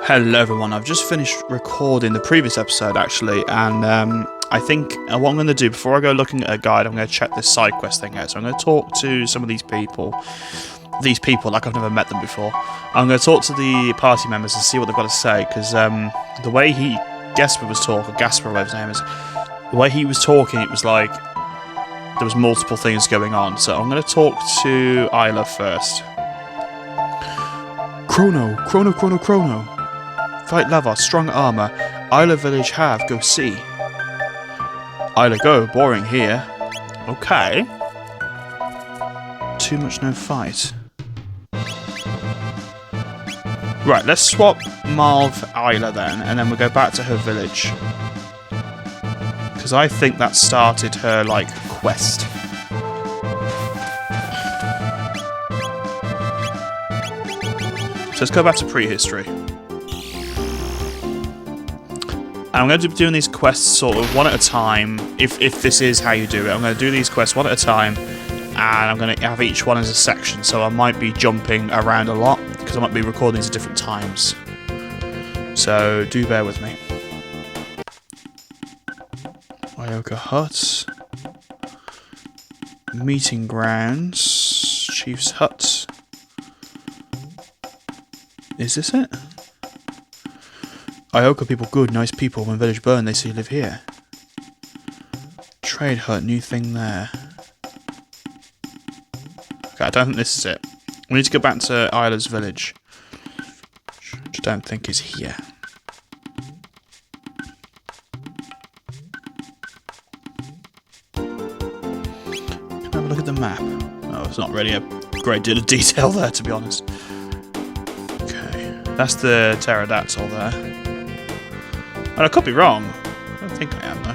Hello everyone, I've just finished recording the previous episode actually, and I think what I'm going to do before I go looking at a guide, I'm going to check this side quest thing out. So I'm going to talk to some of these people like I've never met them before. I'm going to talk to the party members and see what they've got to say, because the way Gasper was talking, Gasper, whatever his name is, the way he was talking, it was like there was multiple things going on. So I'm going to talk to Isla first. Chrono. Fight lava, strong armor. Isla village have, go see. Isla go, boring here. Okay. Too much no fight. Right, let's swap Marv Isla then, and then we'll go back to her village. Because I think that started her, like, quest. So let's go back to prehistory. And I'm going to be doing these quests sort of one at a time, if this is how you do it. I'm going to do these quests one at a time, and I'm going to have each one as a section, so I might be jumping around a lot, because I might be recording these at different times. So, do bear with me. Ioka Hut. Meeting grounds. Chief's Hut. Is this it? Ioka people good, nice people. When village burn, they say live here. Trade hut, new thing there. Okay, I don't think this is it. We need to go back to Isla's village. Which I don't think is here. Can I have a look at the map? Oh, there's not really a great deal of detail there, to be honest. Okay, that's the pterodactyl there. And I could be wrong. I don't think I am, though.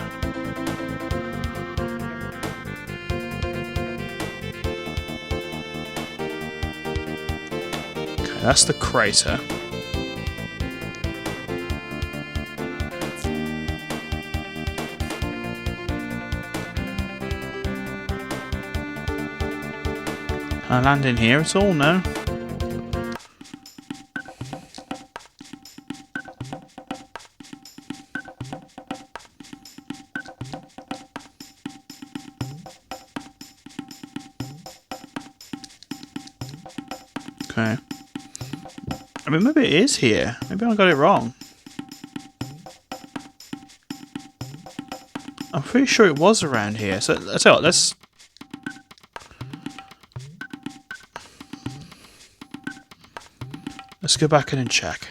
Okay, that's the crater. Can I land in here at all? No. Okay. I mean, maybe it is here. Maybe I got it wrong. I'm pretty sure it was around here. So let's go back in and check.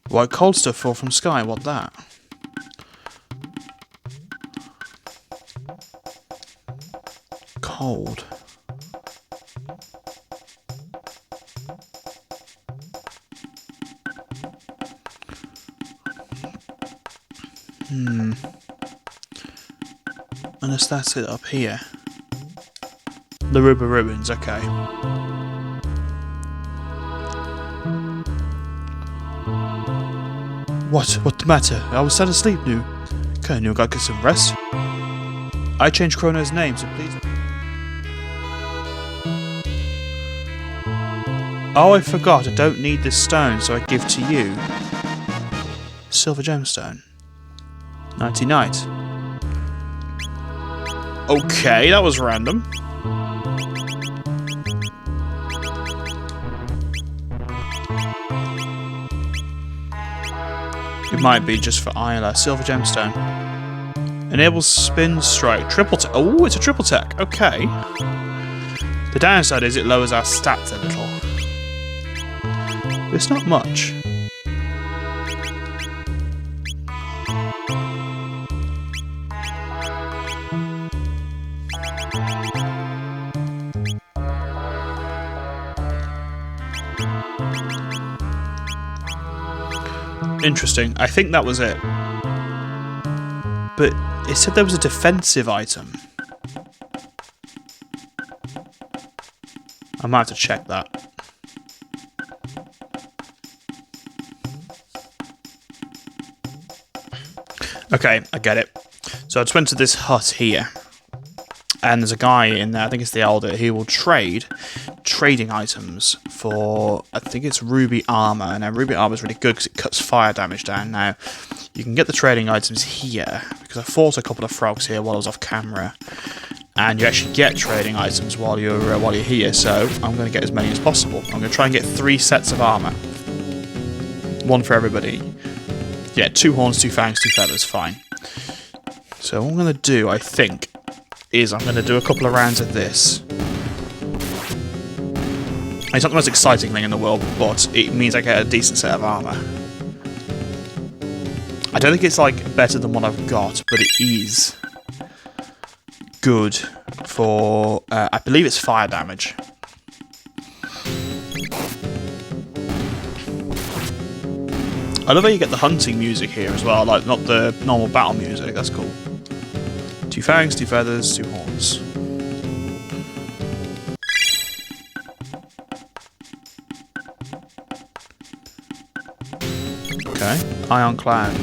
White cold stuff fall from sky. What that? Cold. Unless that's it up here. The Ruba Ruins, okay. What the matter? I was sound asleep, Nu. Okay, Nu, gotta get some rest. I changed Chrono's name, so please. Oh, I forgot. I don't need this stone, so I give to you. Silver gemstone. Nighty night. Okay, that was random. It might be just for Isla. Silver gemstone. Enables spin strike. Triple tech. Oh, it's a triple tech. Okay. The downside is it lowers our stats a little. But it's not much. Interesting. I think that was it. But it said there was a defensive item. I might have to check that. Okay, I get it. So I just went to this hut here. And there's a guy in there, I think it's the elder, he will trade trading items for, I think it's ruby armor. And now ruby armor is really good because it cuts fire damage down. Now, you can get the trading items here, because I fought a couple of frogs here while I was off camera. And you actually get trading items while you're here, so I'm going to get as many as possible. I'm going to try and get 3 sets of armor. 1 for everybody. Yeah, 2 horns, 2 fangs, 2 feathers, fine. So what I'm going to do, I think, is I'm going to do a couple of rounds of this. It's not the most exciting thing in the world, but it means I get a decent set of armor. I don't think it's, like, better than what I've got, but it is good for, I believe it's fire damage. I love how you get the hunting music here as well, like not the normal battle music, that's cool. 2 fangs, 2 feathers, 2 horns. Okay, ion cloud.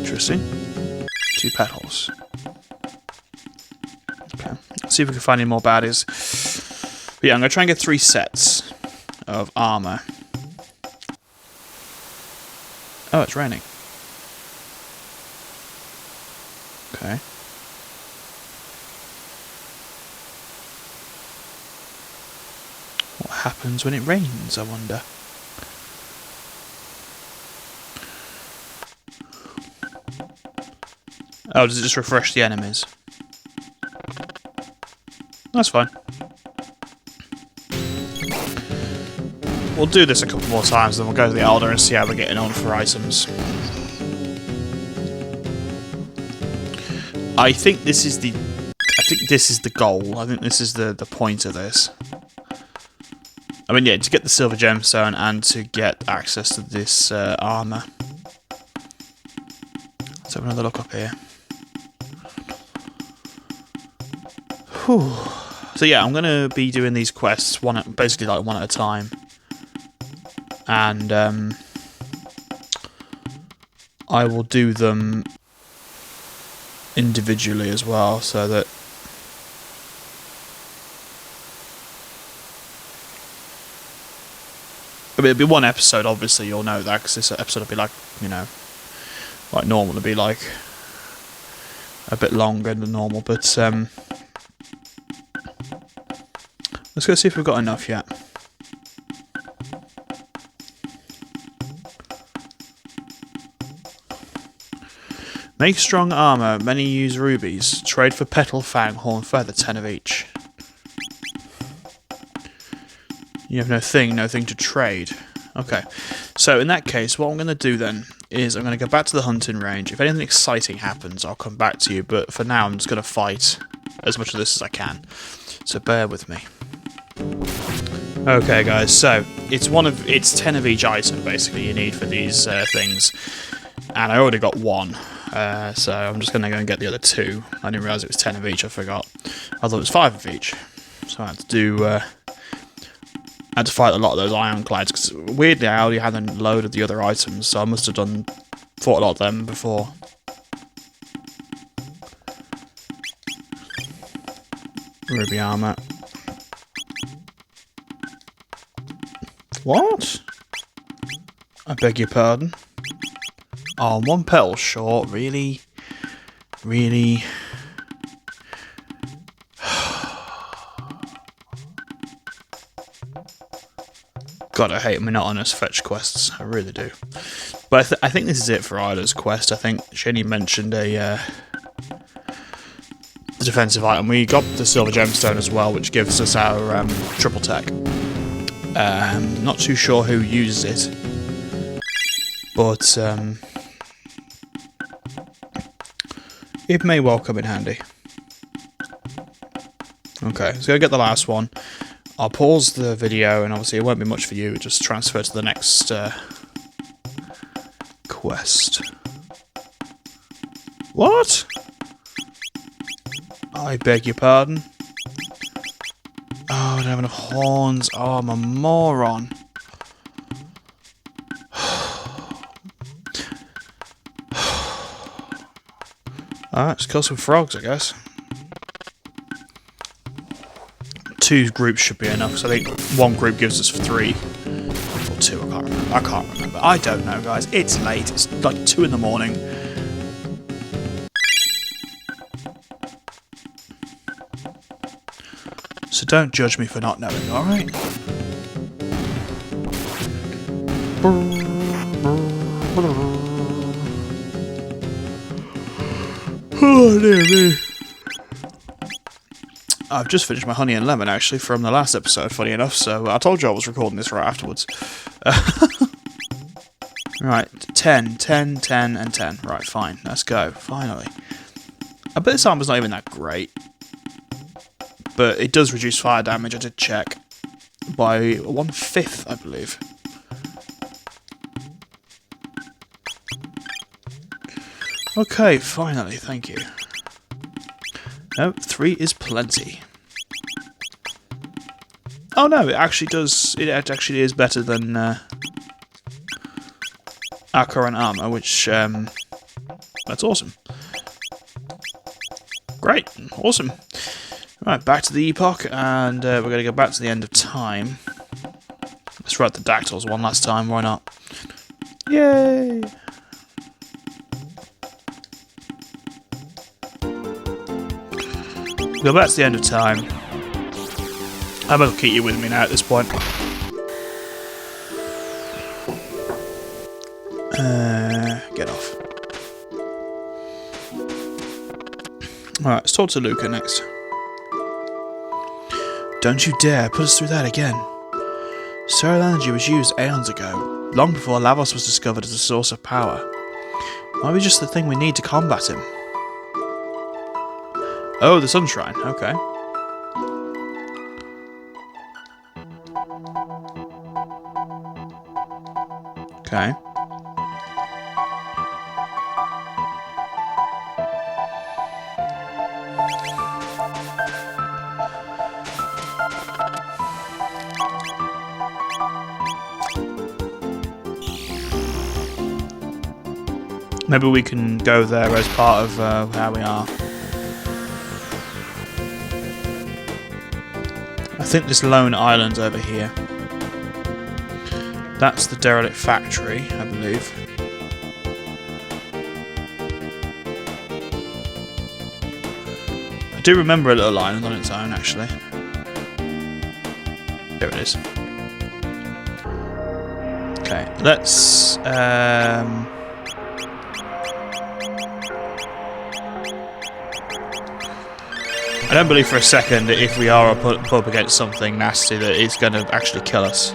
Interesting. 2 petals. Okay, let's see if we can find any more baddies. But yeah, I'm going to try and get 3 sets of armor. Oh, it's raining. Okay. What happens when it rains, I wonder? Oh, does it just refresh the enemies? That's fine. We'll do this a couple more times, then we'll go to the Elder and see how we're getting on for items. I think this is the goal. I think this is the point of this. I mean, yeah, to get the silver gemstone and to get access to this armor. Let's have another look up here. Whew. So yeah, I'm gonna be doing these quests basically like one at a time, and I will do them individually as well, so that I mean, it'll be one episode. Obviously, you'll know that because this episode will be like, you know, like normal. It'll be like a bit longer than normal, but let's go see if we've got enough yet. Make strong armor. Many use rubies. Trade for petal, fang, horn, feather. 10 of each. You have nothing to trade. Okay. So in that case, what I'm going to do then is I'm going to go back to the hunting range. If anything exciting happens, I'll come back to you. But for now, I'm just going to fight as much of this as I can. So bear with me. Okay, guys. So it's 10 of each item basically you need for these things, and I already got 1. So I'm just going to go and get the other 2. I didn't realise it was 10 of each, I forgot. I thought it was 5 of each. So I had to do... I had to fight a lot of those ironclads, because weirdly I already hadn't loaded the other items, so I must have fought a lot of them before. Ruby armor. What? I beg your pardon? Oh, 1 petal short, really? Really? God, I hate monotonous fetch quests. I really do. But I think this is it for Isla's quest. I think she only mentioned the defensive item. We got the silver gemstone as well, which gives us our triple tech. Not too sure who uses it, but it may well come in handy. Okay, so go get the last one. I'll pause the video, and obviously it won't be much for you, just transfer to the next quest. What? I beg your pardon? Oh, I don't have enough horns. Oh, I'm a moron. Alright, let's kill some frogs, I guess. 2 groups should be enough, so I think 1 group gives us 3. Or 2, I can't remember. I don't know, guys. It's late. It's like 2 in the morning. So don't judge me for not knowing, alright? Oh dear me. I've just finished my honey and lemon, actually, from the last episode, funny enough, so I told you I was recording this right afterwards. Right, 10, 10, 10, and 10. Right, fine, let's go, finally. I bet this armor's not even that great. But it does reduce fire damage, I did check. By 1/5, I believe. Okay, finally, thank you. No, 3 is plenty. Oh no, it actually does. It actually is better than our current armor, which that's awesome. Great, awesome. Right, back to the epoch, and we're going to go back to the end of time. Let's write the dactyls one last time. Why not? Yay! Go back to the end of time. I'm going to keep you with me now at this point. Get off. Alright, let's talk to Luca next. Don't you dare put us through that again. Sterile energy was used aeons ago, long before Lavos was discovered as a source of power. Might be just the thing we need to combat him. Oh, the Sunshrine, okay. Okay. Maybe we can go there as part of how we are. I think this lone island's over here. That's the derelict factory, I believe. I do remember a little island on its own, actually. There it is. Okay, let's... I don't believe for a second that if we are up against something nasty that it's going to actually kill us.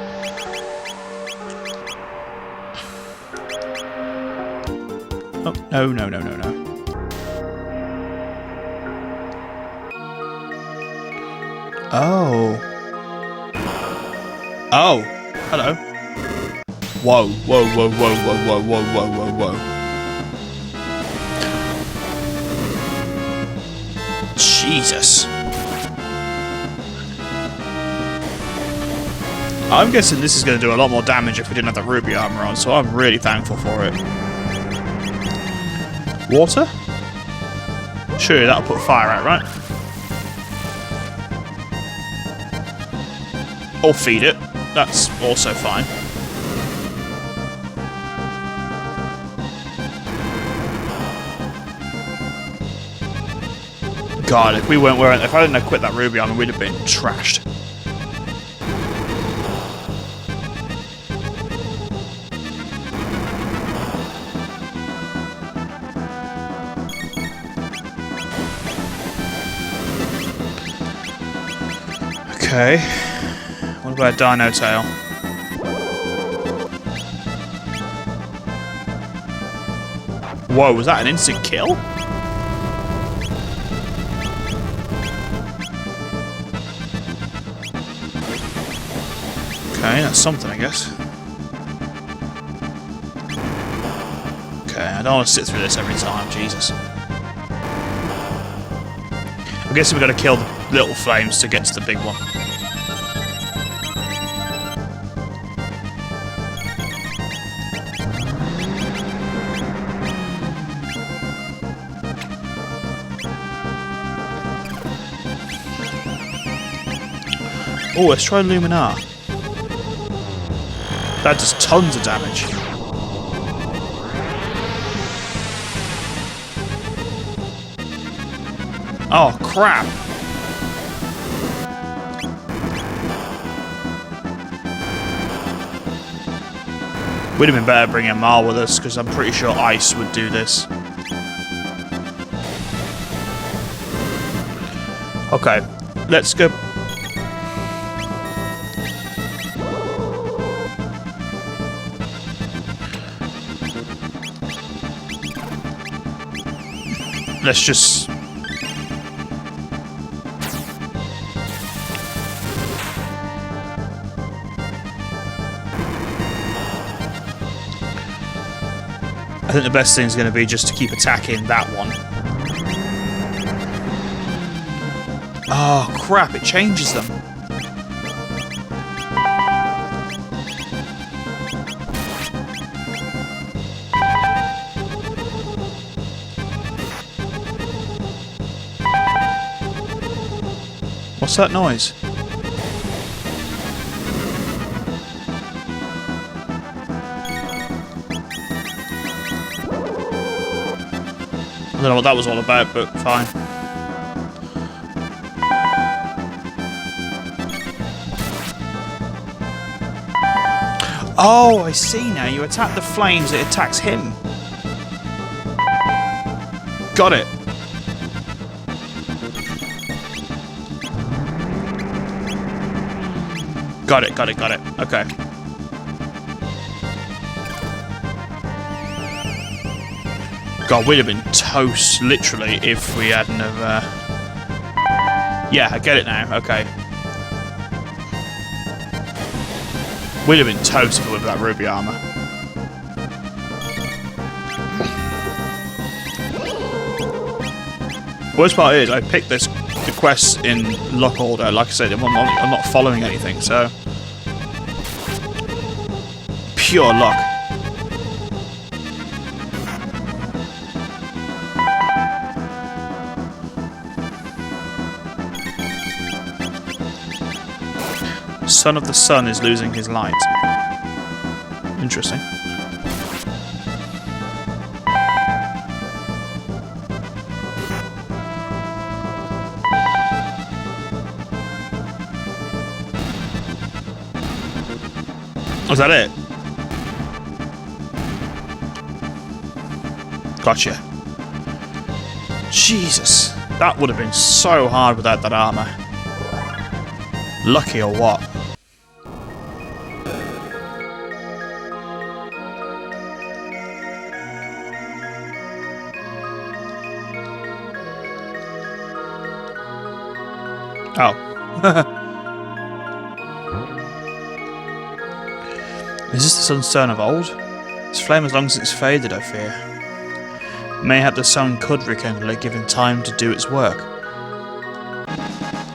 Oh, no, no, no, no, no. Oh. Oh, hello. Whoa, whoa, whoa, whoa, whoa, whoa, whoa, whoa, whoa, whoa. Jesus. I'm guessing this is going to do a lot more damage if we didn't have the ruby armor on, so I'm really thankful for it. Water? Sure, that'll put fire out, right? Or feed it. That's also fine. God, if we weren't wearing, if I didn't have quit that ruby armor, we'd have been trashed. Okay. What about Dino Tail? Whoa, was that an instant kill? Okay, that's something, I guess. Okay, I don't want to sit through this every time, Jesus. I'm guessing we've got to kill the little flames to get to the big one. Oh, let's try Luminar. That does tons of damage. Oh, crap. Would have been better bringing Mar with us, because I'm pretty sure Ice would do this. Okay, let's go. Let's just... I think the best thing is going to be just to keep attacking that one. Oh, crap, it changes them. What's that noise? I don't know what that was all about, but fine. Oh, I see now. You attack the flames, it attacks him. Got it. Got it, got it, got it. Okay. God, we'd have been toast, literally, if we hadn't have... Yeah, I get it now. Okay. We'd have been toast if we with that ruby armor. Worst part is, I picked the quests in luck order. Like I said, I'm not following anything, so... Pure luck. Son of the Sun is losing his light. Interesting. Was that it? Gotcha. Jesus. That would have been so hard without that armor. Lucky or what? Oh. Is this the sun's turn of old? Its flame has long since faded, I fear. Mayhap the sun could rekindle it, given time to do its work.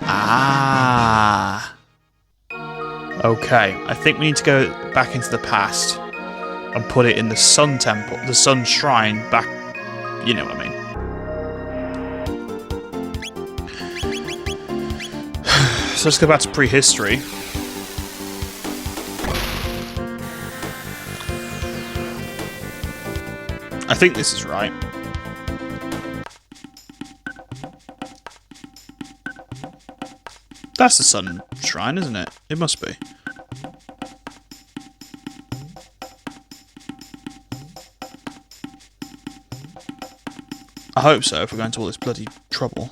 Ah. Okay, I think we need to go back into the past and put it in the sun temple, the sun shrine back, you know what I mean. So let's go back to prehistory. I think this is right. That's the sun shrine, isn't it? It must be. I hope so, if we're going to all this bloody trouble.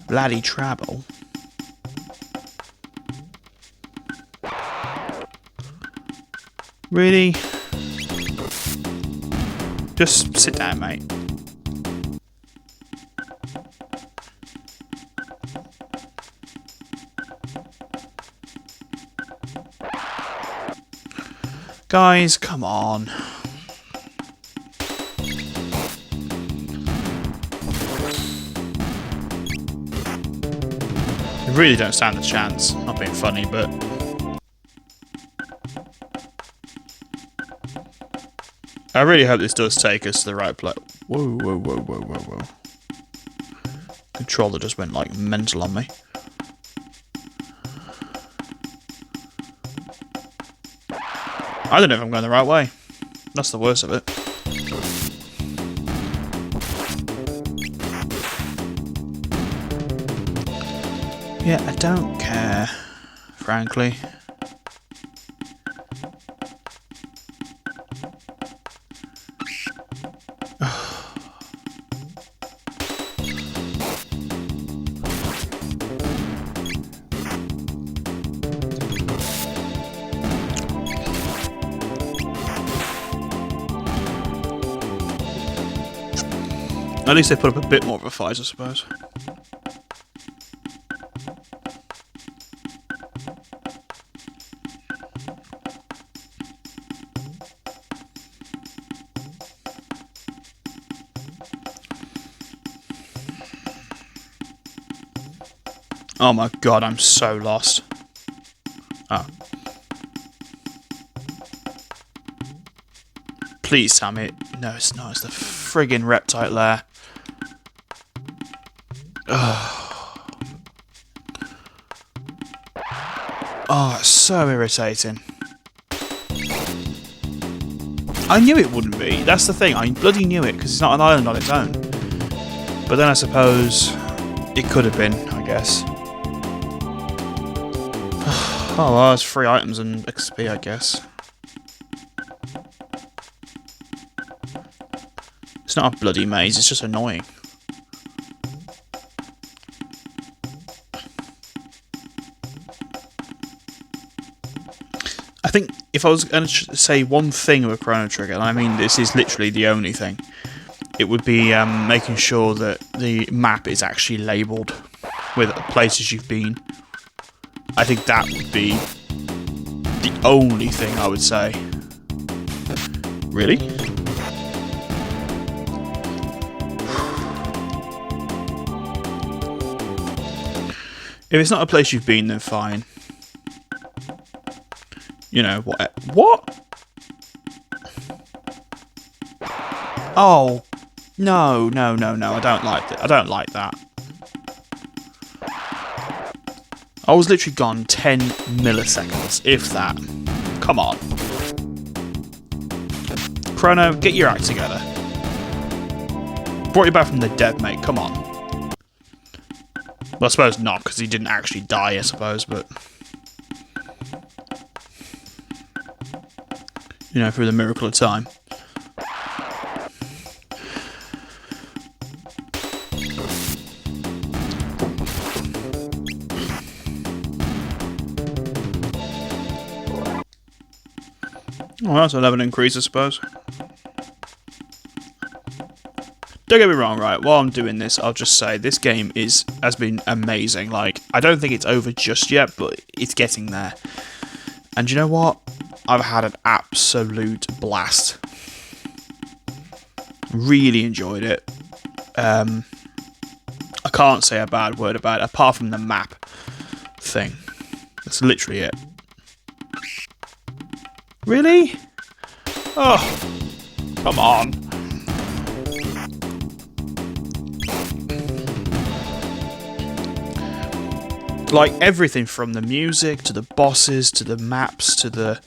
Bloody trouble. Really? Just sit down, mate. Guys, come on. You really don't stand a chance. Not being funny, but... I really hope this does take us to the right place. Whoa, whoa, whoa, whoa, whoa, whoa. Controller just went like mental on me. I don't know if I'm going the right way. That's the worst of it. Yeah, I don't care, frankly. At least they put up a bit more of a fight, I suppose. Oh my god, I'm so lost. Oh. Please tell me. No, it's not. It's the friggin' reptile lair. Oh, it's so irritating. I knew it wouldn't be. That's the thing. I bloody knew it because it's not an island on its own. But then I suppose it could have been, I guess. Oh, well, it's free items and XP, I guess. It's not a bloody maze, it's just annoying. I think if I was going to say one thing with Chrono Trigger, and I mean this is literally the only thing, it would be making sure that the map is actually labelled with places you've been. I think that would be the only thing I would say. Really? If it's not a place you've been, then fine. You know, what? What? Oh. No, no, no, no. I don't like that. I don't like that. I was literally gone 10 milliseconds, if that. Come on. Chrono, get your act together. Brought you back from the dead, mate. Come on. Well, I suppose not, because he didn't actually die, I suppose, but... You know, through the miracle of time. Well, that's a level increase, I suppose. Don't get me wrong, right, while I'm doing this, I'll just say this game has been amazing. Like, I don't think it's over just yet, but it's getting there. And you know what? I've had an absolute blast. Really enjoyed it. I can't say a bad word about it, apart from the map thing. That's literally it. Really? Oh, come on. Like, everything from the music, to the bosses, to the maps, to the...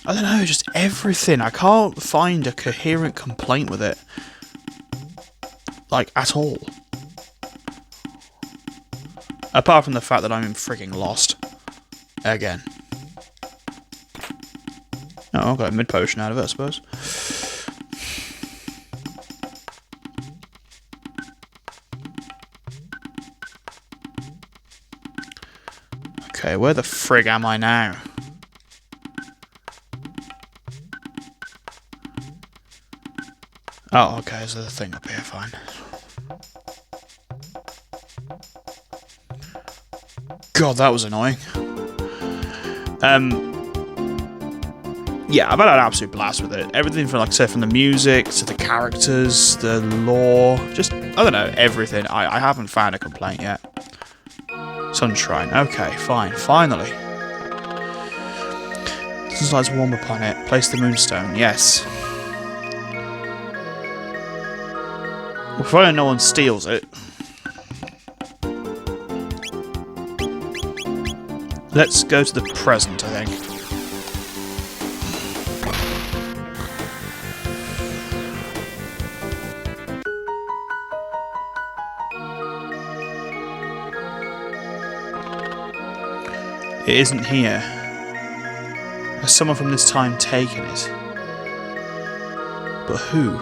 I don't know, just everything. I can't find a coherent complaint with it. Like, at all. Apart from the fact that I'm frigging lost. Again. Oh, I got a mid-potion out of it, I suppose. Okay, where the frig am I now? Oh, okay, there's a thing up here, fine. God, that was annoying. Yeah, I've had an absolute blast with it. Everything from, like I said, from the music to the characters, the lore, just, I don't know, everything. I haven't found a complaint yet. Sunshrine. Okay, fine. Finally. Sunlight's warmer planet. Place the moonstone. Yes. Well, provided no one steals it. Let's go to the present, I think. It isn't here. Has someone from this time taken it? But who?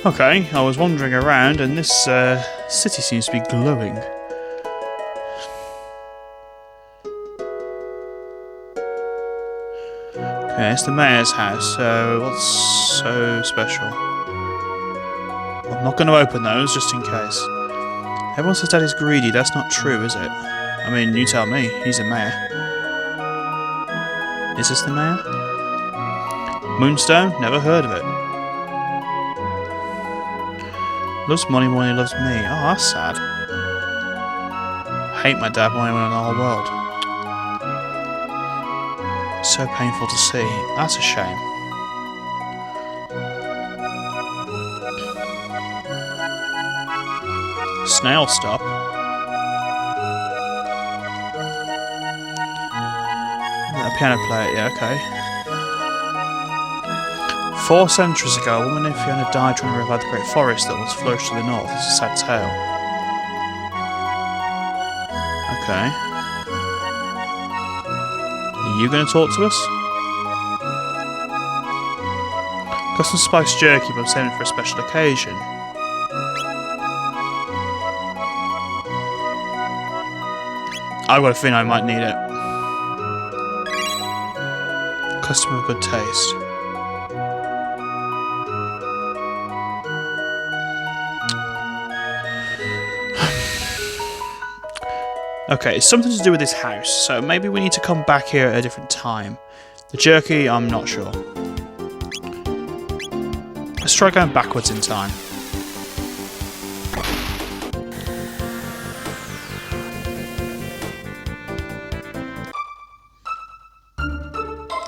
Okay, I was wandering around and this city seems to be glowing. Okay, it's the mayor's house, so what's so special? I'm not going to open those, just in case. Everyone says Daddy's greedy, that's not true, is it? I mean, you tell me, he's the mayor. Is this the mayor? Moonstone? Never heard of it. Loves money more than he loves me. Oh, that's sad. I hate my dad more than anyone in the whole world. So painful to see. That's a shame. Snail stop. A piano player, yeah, okay. 4 centuries ago, a woman named Fiona died trying to revive the great forest that once flourished to the north. It's a sad tale. Okay. Are you going to talk to us? Got some spiced jerky, but I'm saving it for a special occasion. I've got a feeling I might need it. Customer of good taste. Okay, it's something to do with this house, so maybe we need to come back here at a different time. The jerky, I'm not sure. Let's try going backwards in time.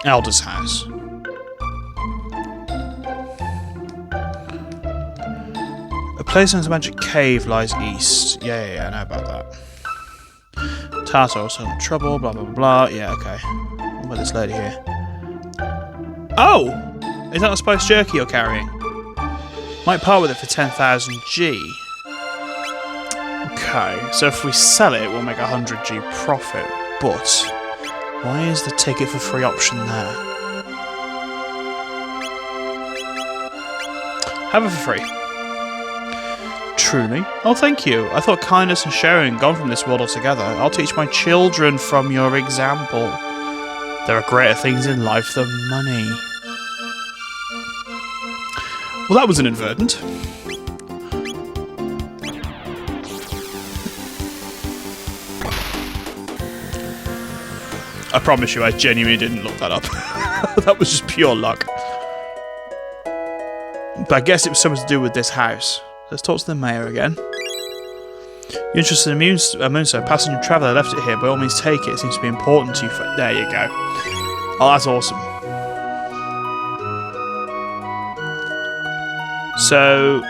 Elder's house. A place in a magic cave lies east. Yeah, I know about that. Tata also in trouble, blah blah blah. Yeah, okay. What about this lady here? Oh! Is that the spiced jerky you're carrying? Might part with it for 10,000 G. Okay, so if we sell it, we'll make 100 G profit. But why is the ticket for free option there? Have it for free. Truly? Oh, thank you. I thought kindness and sharing had gone from this world altogether. I'll teach my children from your example. There are greater things in life than money. Well, that was inadvertent. I promise you, I genuinely didn't look that up. That was just pure luck. But I guess it was something to do with this house. Let's talk to the mayor again. You're interested in Moonstone? Passenger traveller left it here. By all means, take it. It seems to be important to you. There you go. Oh, that's awesome. So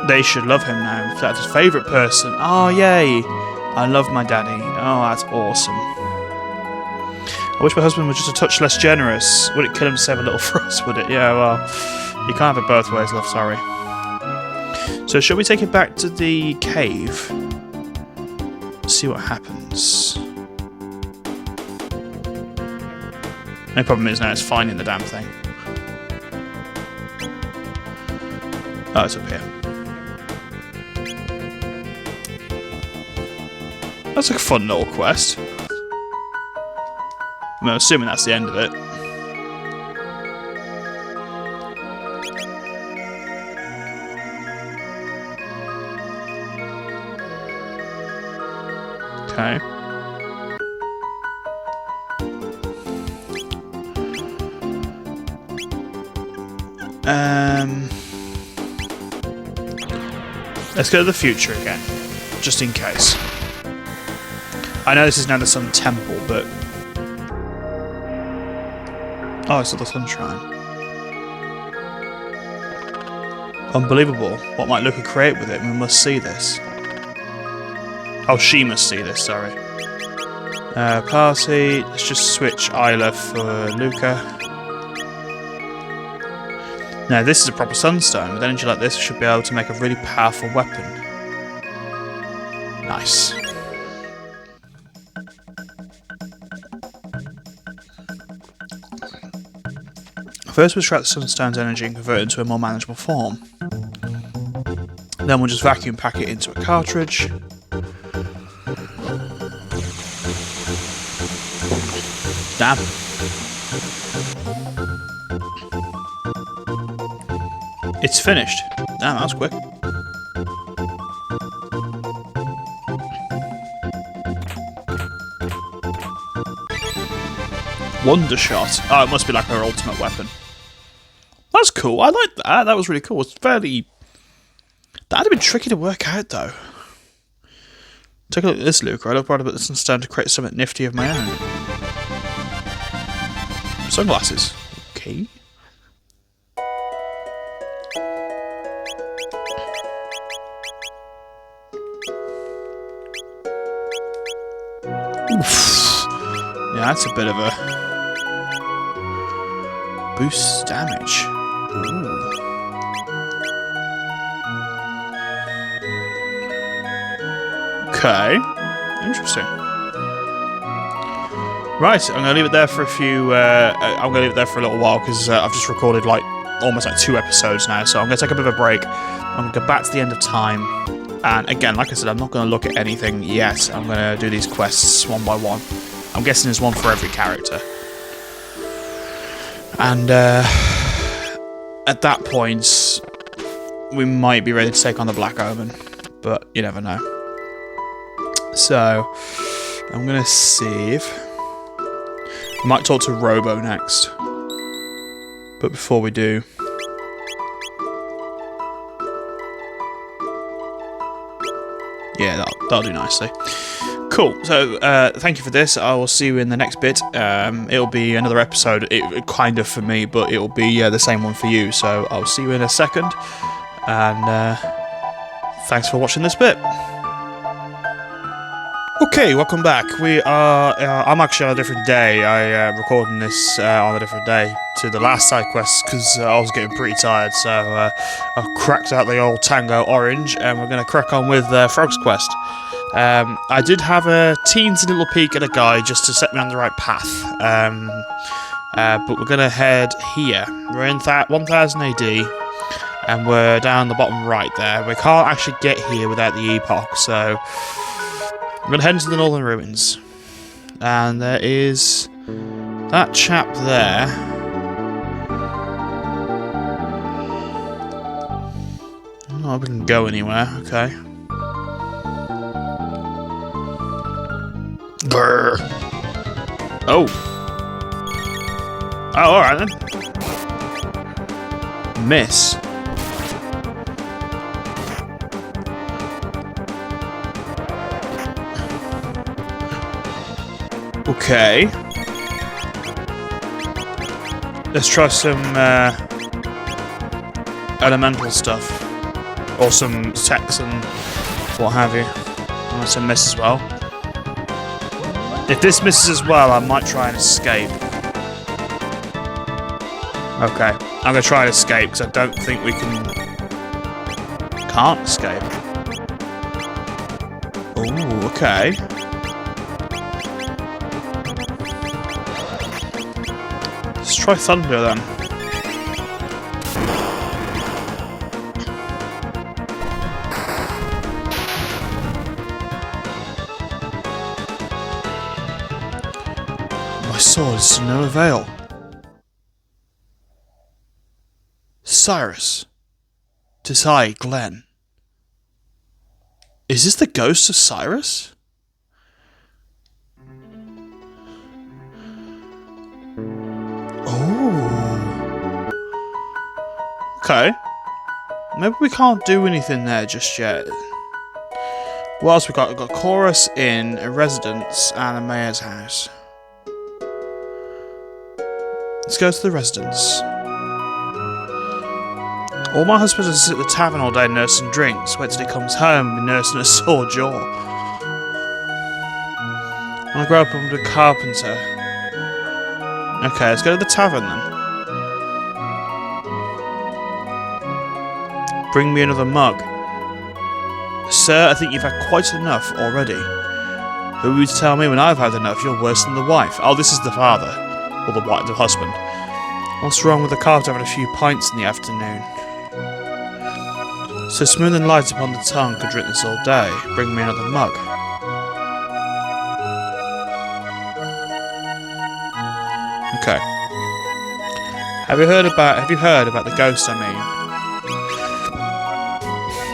they should love him now. If that's his favourite person. Oh, yay! I love my daddy. Oh, that's awesome. I wish my husband was just a touch less generous. Would it kill him to save a little for us? Would it? Yeah, well. You can't have it both ways, love, sorry. So, shall we take it back to the cave? See what happens. No problem is now it's finding the damn thing. Oh, it's up here. That's a fun little quest. I'm assuming that's the end of it. Okay. Let's go to the future again, just in case. I know this is now the Sun Temple, but... Oh, it's not the Sun Shrine. Unbelievable. What might Luca create with it? We must see this. Oh, she must see this, sorry. Party. Let's just switch Isla for Luca. Now, this is a proper sunstone. With energy like this, we should be able to make a really powerful weapon. Nice. First, we'll extract the sunstone's energy and convert it into a more manageable form. Then we'll just vacuum pack it into a cartridge. Damn. It's finished. Damn, that was quick. Wonder Shot. Oh, it must be like her ultimate weapon. That's cool. I like that. That was really cool. It's fairly... That'd have been tricky to work out, though. Take a look at this, Luca. I'd probably put this instead to create something nifty of my own. Sunglasses. Okay. Oof. Yeah, that's a bit of a... boost damage. Ooh. Okay. Interesting. Right, I'm going to leave it there for a few... I'm going to leave it there for a little while because I've just recorded like almost like 2 episodes now, so I'm going to take a bit of a break. I'm going to go back to the end of time. And again, like I said, I'm not going to look at anything yet. I'm going to do these quests one by one. I'm guessing there's one for every character. And at that point, we might be ready to take on the Black Omen, but you never know. So, I'm going to save. I might talk to Robo next. But before we do... Yeah, that'll do nicely. Cool, so thank you for this. I will see you in the next bit. It'll be another episode, kind of for me, but it'll be the same one for you. So I'll see you in a second. And thanks for watching this bit. Okay, welcome back. We are... I'm actually on a different day. I'm recording this on a different day to the last side quest because I was getting pretty tired. So I've cracked out the old Tango Orange and we're going to crack on with Frog's Quest. I did have a teensy little peek at a guide just to set me on the right path. But we're going to head here. We're in 1000 AD and we're down the bottom right there. We can't actually get here without the epoch, so... We're going to head into the northern ruins. And there is that chap there. Oh, we can go anywhere, okay. Brr. Oh. Oh, alright then. Miss. Okay. Let's try some elemental stuff. Or some techs and what have you. Unless I miss as well. If this misses as well, I might try and escape. Okay. I'm going to try and escape because I don't think we can... Can't escape. Ooh, okay. Let's try thunder then. My sword is to no avail. Cyrus. 'Tis I, Glenn. Is this the ghost of Cyrus? Oh. Okay. Maybe we can't do anything there just yet. What else we got? We've got Chorus Inn, a residence, and a mayor's house. Let's go to the residence. All my husband is at the tavern all day nursing drinks. Wait till he comes home and be nursing a sore jaw. When I grow up, I'm a carpenter. Okay, let's go to the tavern then. Bring me another mug. Sir, I think you've had quite enough already. Who are you to tell me when I've had enough? You're worse than the wife. Oh, this is the father. Or the wife, the husband. What's wrong with the carpenter having a few pints in the afternoon? So smooth and light upon the tongue, could drink this all day. Bring me another mug. Okay. Have you heard about the ghost I mean?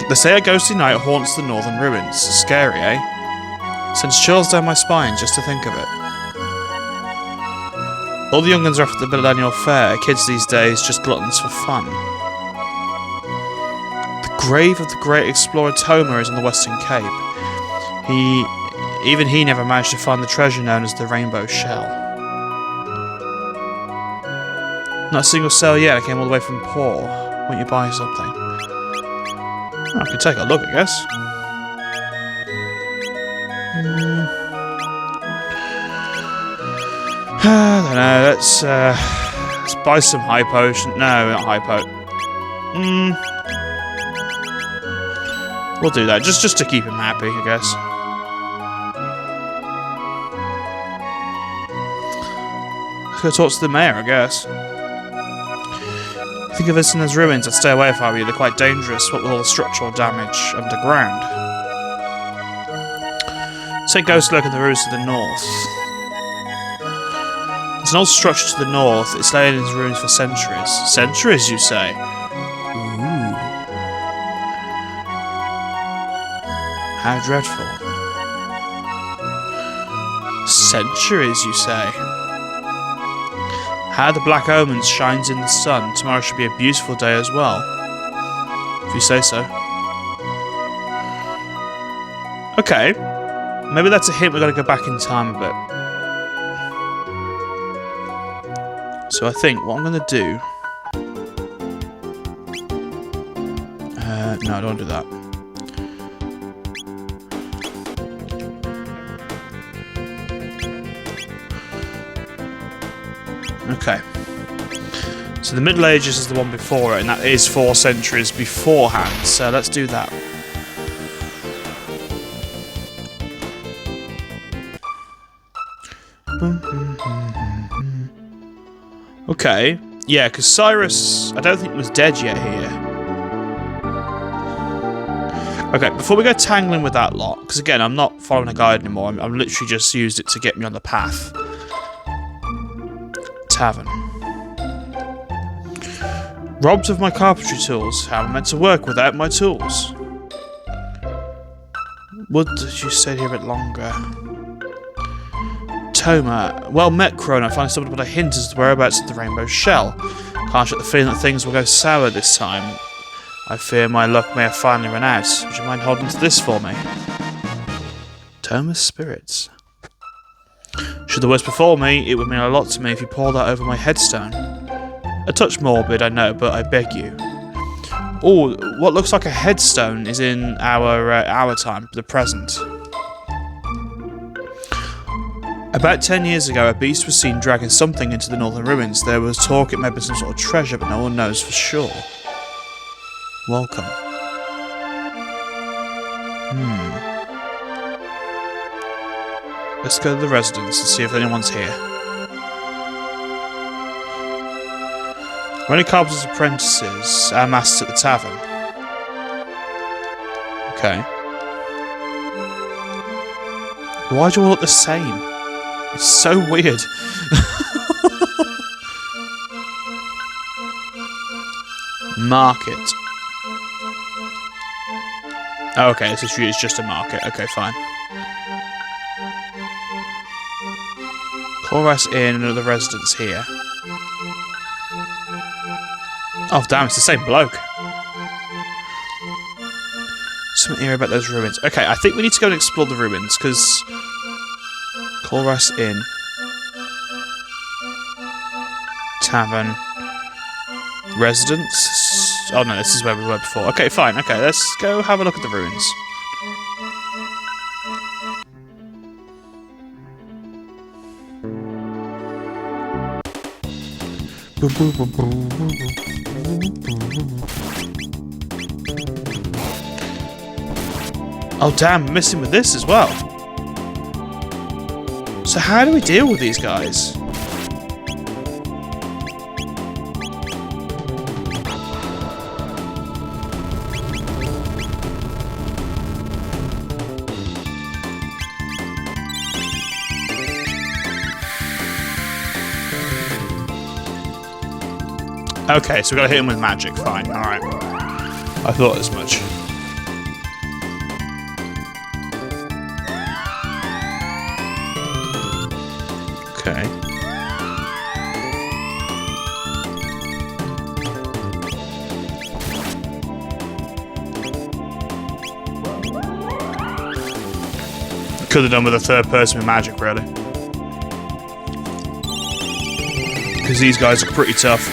They say a ghostly night haunts the northern ruins. Scary, eh? Sends chills down my spine just to think of it. All the young ones are off at the millennial fair. Kids these days just gluttons for fun. The grave of the great explorer Toma is on the Western Cape. Even he never managed to find the treasure known as the Rainbow Shell. Not a single cell yet. I came all the way from Paul. Won't you buy something? I can take a look, I guess. I don't know, let's buy some high potion. No, not high potion. We'll do that, just to keep him happy, I guess. Let's go talk to the mayor, I guess. Think of this in those ruins, I'd stay away if I were you. They're quite dangerous, what with all the structural damage underground. Say ghost lurk in the ruins to the north. There's an old structure to the north. It's laid in its ruins for centuries. Centuries, you say? Ooh. How dreadful. Centuries, you say? How the black omens shines in the sun. Tomorrow should be a beautiful day as well. If you say so. Okay. Maybe that's a hint, we've got to go back in time a bit. So I think what I'm going to do... no, I don't want to do that. Okay. So the Middle Ages is the one before it, and that is 4 centuries beforehand, so let's do that. Okay, yeah, because Cyrus, I don't think was dead yet here. Okay, before we go tangling with that lot, because again, I'm not following a guide anymore, I'm literally just used it to get me on the path. Tavern. Robbed of my carpentry tools. How am I meant to work without my tools? Would you stay here a bit longer? Toma. Well met, Chrono. I finally stumbled upon a hint as to the whereabouts of the Rainbow Shell. Can't shut the feeling that things will go sour this time. I fear my luck may have finally run out. Would you mind holding to this for me? Toma's spirits. Should the worst befall me, it would mean a lot to me if you poured that over my headstone. A touch morbid, I know, but I beg you. Oh, what looks like a headstone is in our time, the present. About 10 years ago, a beast was seen dragging something into the northern ruins. There was talk it may be some sort of treasure, but no one knows for sure. Welcome. Let's go to the residence and see if anyone's here. We're only carpenter's apprentices, our masters at the tavern. Okay. Why do you all look the same? It's so weird. Market. Oh, okay, this is just a market. Okay, fine. Chorus Inn, another residence here. Oh damn, it's the same bloke. Something here about those ruins. Okay, I think we need to go and explore the ruins, because... Colress Inn. Tavern. Residence. Oh no, this is where we were before. Okay, fine. Okay, let's go have a look at the ruins. Oh damn, I'm missing with this as well. So how do we deal with these guys? Okay, so we gotta hit him with magic, fine, alright. I thought as much. Okay. Could have done with a third person with magic, really. Because these guys are pretty tough.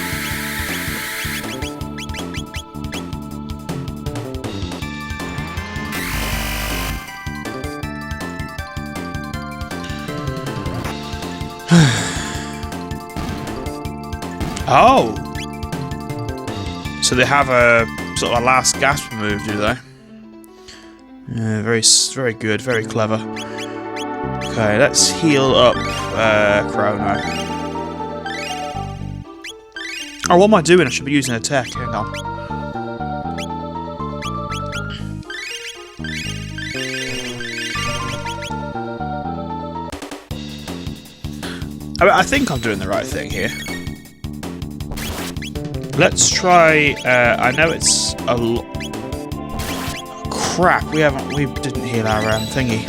Oh! So they have a sort of a last gasp move, do they? Yeah, very good, very clever. Okay, let's heal up Chrono. Oh, what am I doing? I should be using a tech. Hang on. I think I'm doing the right thing here. Let's try. I know it's a crap. We didn't heal our thingy.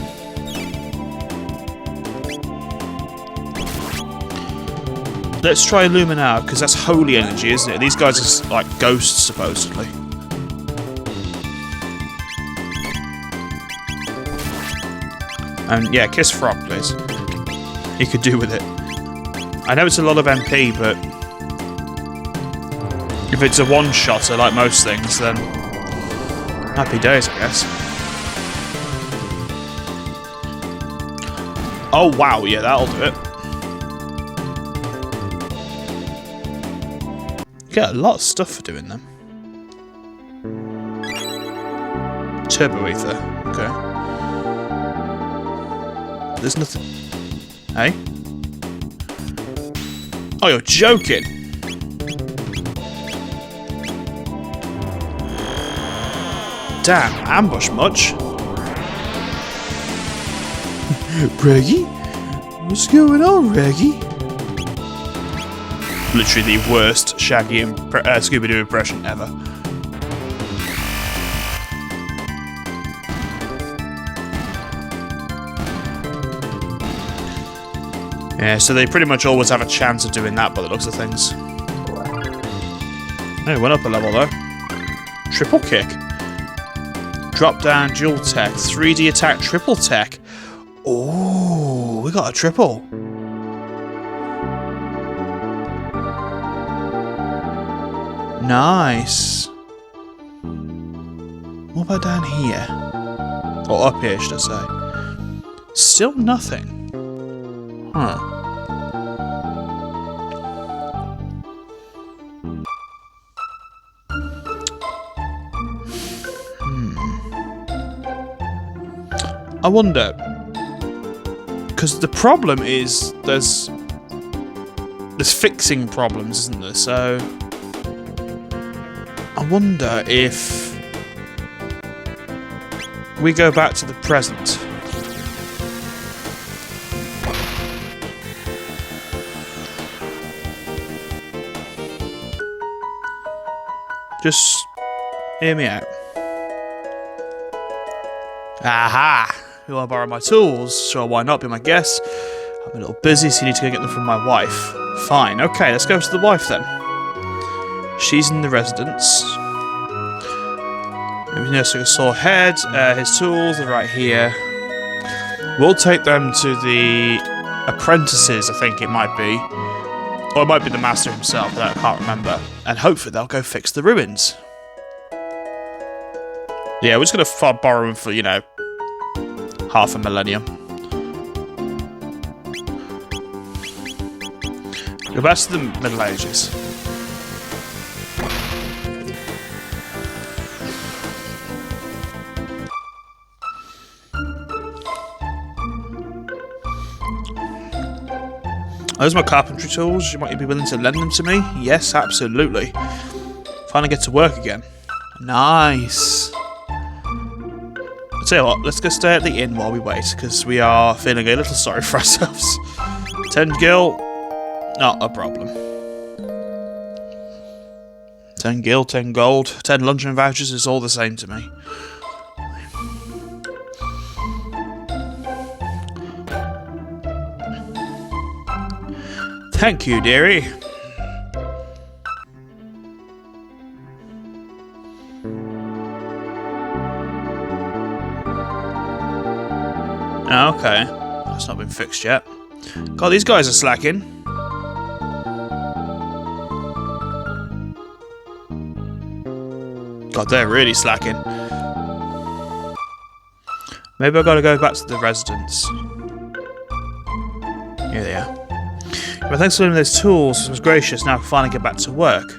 Let's try Luminar because that's holy energy, isn't it? These guys are like ghosts, supposedly. And yeah, kiss frog, please. You could do with it. I know it's a lot of MP, but if it's a one-shotter like most things, then happy days, I guess. Oh wow, yeah, that'll do it. You get a lot of stuff for doing them. Turbo ether, okay. There's nothing. Hey? Oh, you're joking! Damn, ambush much? Reggie? What's going on, Reggie? Literally the worst Shaggy Scooby-Doo impression ever. Yeah, so they pretty much always have a chance of doing that by the looks of things. Oh, went up a level though. Triple kick. Drop down, dual tech, 3D attack, triple tech. Oh, we got a triple. Nice. What about down here? Or up here, should I say? Still nothing. Huh. I wonder, because the problem is there's fixing problems, isn't there? So I wonder if we go back to the present. Just hear me out. Aha! You want to borrow my tools? Sure, why not? Be my guest. I'm a little busy, so you need to go get them from my wife. Fine. Okay, let's go to the wife then. She's in the residence. Maybe no saw head. His tools are right here. We'll take them to the apprentices, I think it might be. Or it might be the master himself, but I can't remember. And hopefully they'll go fix the ruins. Yeah, we're just going to borrow them for, you know, half a millennium. Go back to the Middle Ages. Those are my carpentry tools. You might be willing to lend them to me? Yes, absolutely. Finally get to work again. Nice. I'll tell you what, let's go stay at the inn while we wait, because we are feeling a little sorry for ourselves. 10 gil, not a problem. 10 gil, 10 gold, 10 luncheon vouchers is all the same to me. Thank you, dearie. Okay, that's not been fixed yet. God, these guys are slacking. God, they're really slacking. Maybe I've got to go back to the residence. Here they are. But thanks for leaving those tools. It was gracious. Now I can finally get back to work.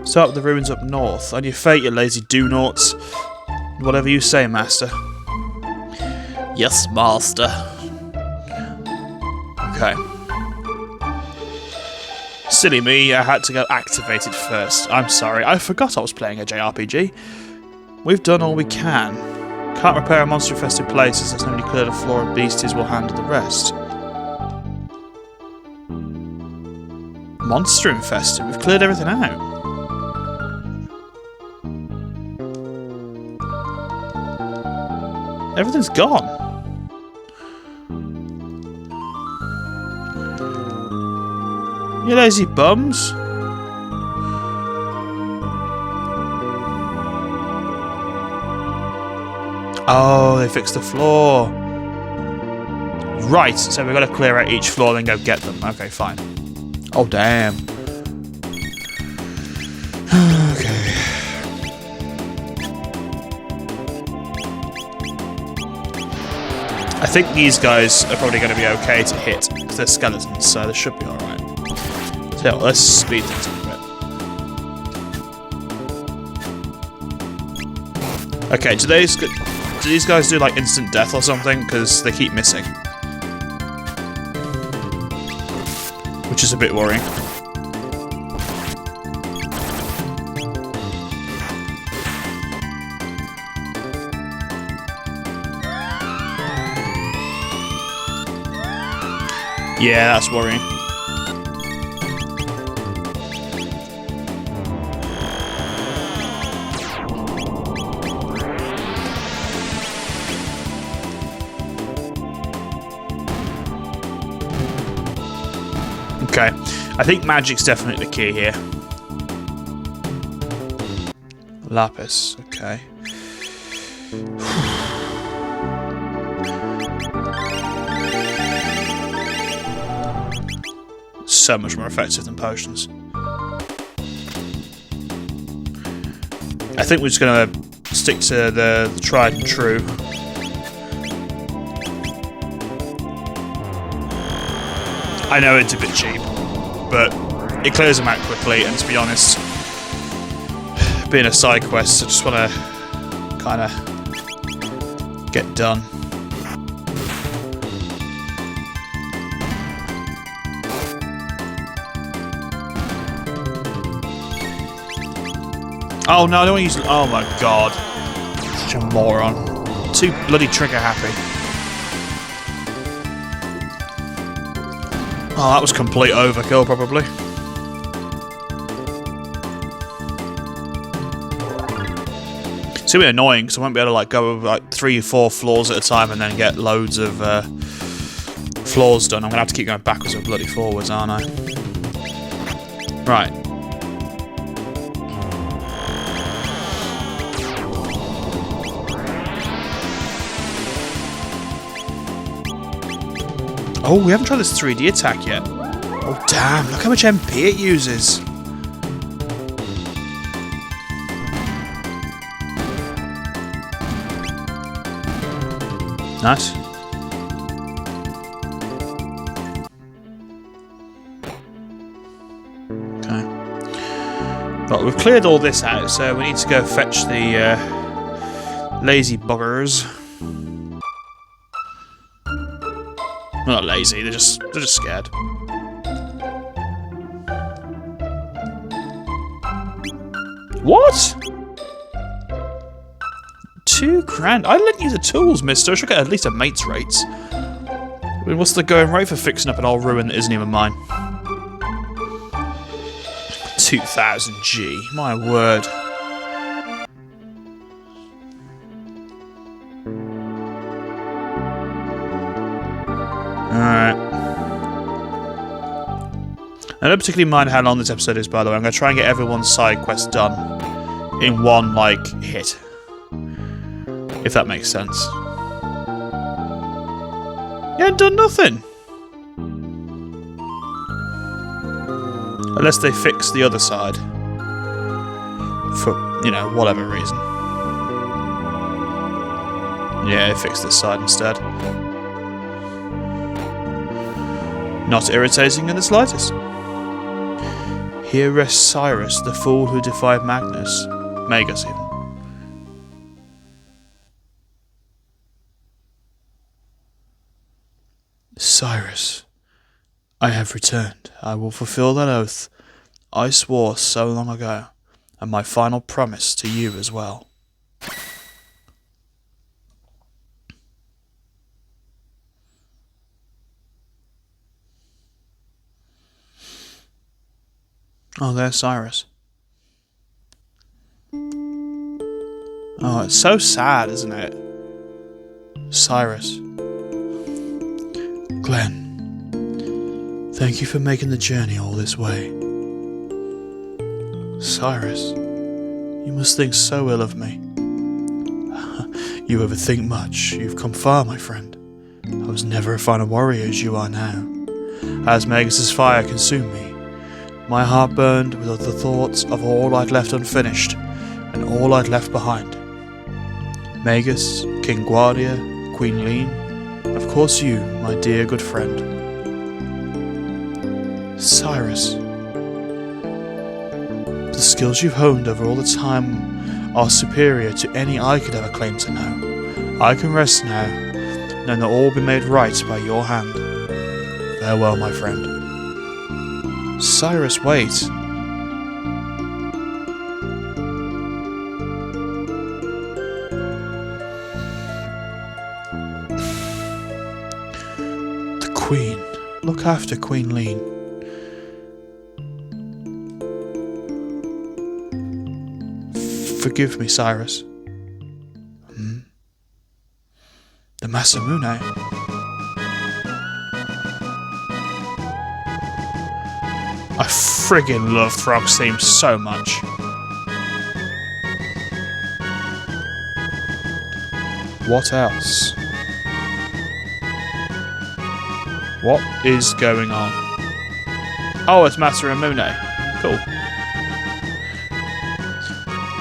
Start with the ruins up north. On your fate, you lazy do-noughts. Whatever you say, master. Yes, master. Okay. Silly me, I had to go activate it first. I'm sorry, I forgot I was playing a JRPG. We've done all we can. Can't repair a monster-infested place, as there's nobody clear the floor and beasties will handle the rest. Monster infested. We've cleared everything out. Everything's gone. You lazy bums. Oh, they fixed the floor. Right, so we've got to clear out each floor and then go get them. Okay, fine. Oh, damn. Okay. I think these guys are probably going to be okay to hit, because they're skeletons, so they should be alright. So let's speed things up a bit. Okay, do these guys do like instant death or something? Because they keep missing. Which is a bit worrying. Yeah, that's worrying. Okay, I think magic's definitely the key here. Lapis, okay. So much more effective than potions. I think we're just gonna stick to the tried and true. I know it's a bit cheap, but it clears them out quickly, and to be honest, being a side quest, I just want to kind of get done. Oh no, I don't want to use... Oh my god. Such a moron. Too bloody trigger happy. Oh, that was complete overkill, probably. It's gonna be annoying because I won't be able to like go like 3 or 4 floors at a time and then get loads of floors done. I'm gonna have to keep going backwards and bloody forwards, aren't I? Right. Oh, we haven't tried this 3D attack yet. Oh, damn. Look how much MP it uses. Nice. Okay. Right, we've cleared all this out, so we need to go fetch the lazy buggers. They're not lazy, they're just scared. What? £2 grand? I lent you the tools, mister. I should get at least a mate's rates. I mean, what's the going rate for fixing up an old ruin that isn't even mine? 2000 G. My word. Alright. I don't particularly mind how long this episode is, by the way. I'm going to try and get everyone's side quest done in one, like, hit. If that makes sense. You ain't done nothing. Unless they fix the other side. For, you know, whatever reason. Yeah, they fixed this side instead. Not irritating in the slightest. Here rests Cyrus, the fool who defied Magus even. Cyrus, I have returned. I will fulfill that oath I swore so long ago, and my final promise to you as well. Oh, there's Cyrus. Oh, it's so sad, isn't it? Cyrus. Glenn, thank you for making the journey all this way. Cyrus, you must think so ill of me. You overthink much. You've come far, my friend. I was never as fine a warrior as you are now. As Magus's fire consumed me, my heart burned with the thoughts of all I'd left unfinished, and all I'd left behind. Magus, King Guardia, Queen Lean, and of course you, my dear good friend. Cyrus, the skills you've honed over all the time are superior to any I could ever claim to know. I can rest now, knowing that all will be made right by your hand. Farewell, my friend. Cyrus, wait. The Queen. Look after Queen Lean. Forgive me, Cyrus. The Masamune. I friggin' love Throg's theme so much. What else? What is going on? Oh, it's Masamune. Cool.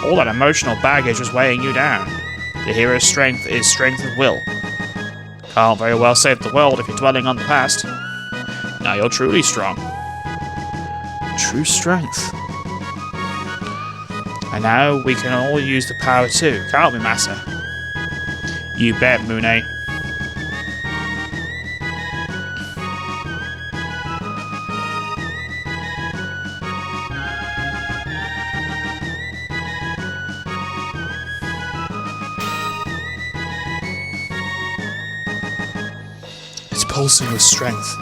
All that emotional baggage was weighing you down. The hero's strength is strength of will. Can't very well save the world if you're dwelling on the past. Now you're truly strong. True strength. And now we can all use the power too, can't we, Massa? You bet, Mune. It's pulsing with strength.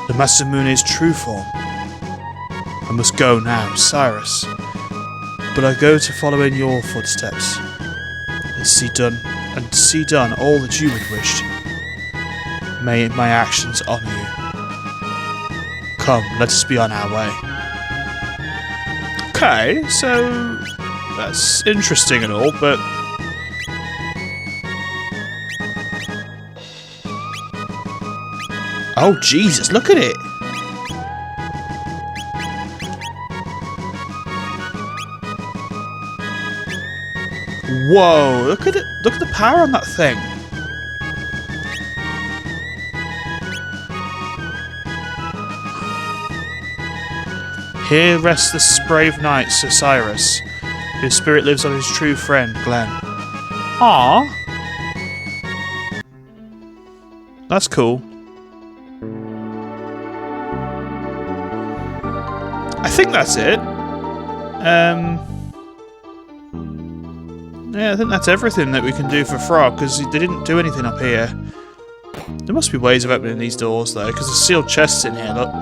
The Masamune's true form. I must go now, Cyrus. But I go to follow in your footsteps and see done all that you would wish. May my actions honour you. Come, let us be on our way. Okay, so that's interesting and all, but Oh, Jesus, look at it! Whoa, look at it! Look at the power on that thing! Here rests the brave knight, Sir Cyrus, whose spirit lives on his true friend, Glenn. Aww! That's cool. I think that's it. Yeah, I think that's everything that we can do for Frog, because they didn't do anything up here. There must be ways of opening these doors, though, because there's sealed chests in here, look.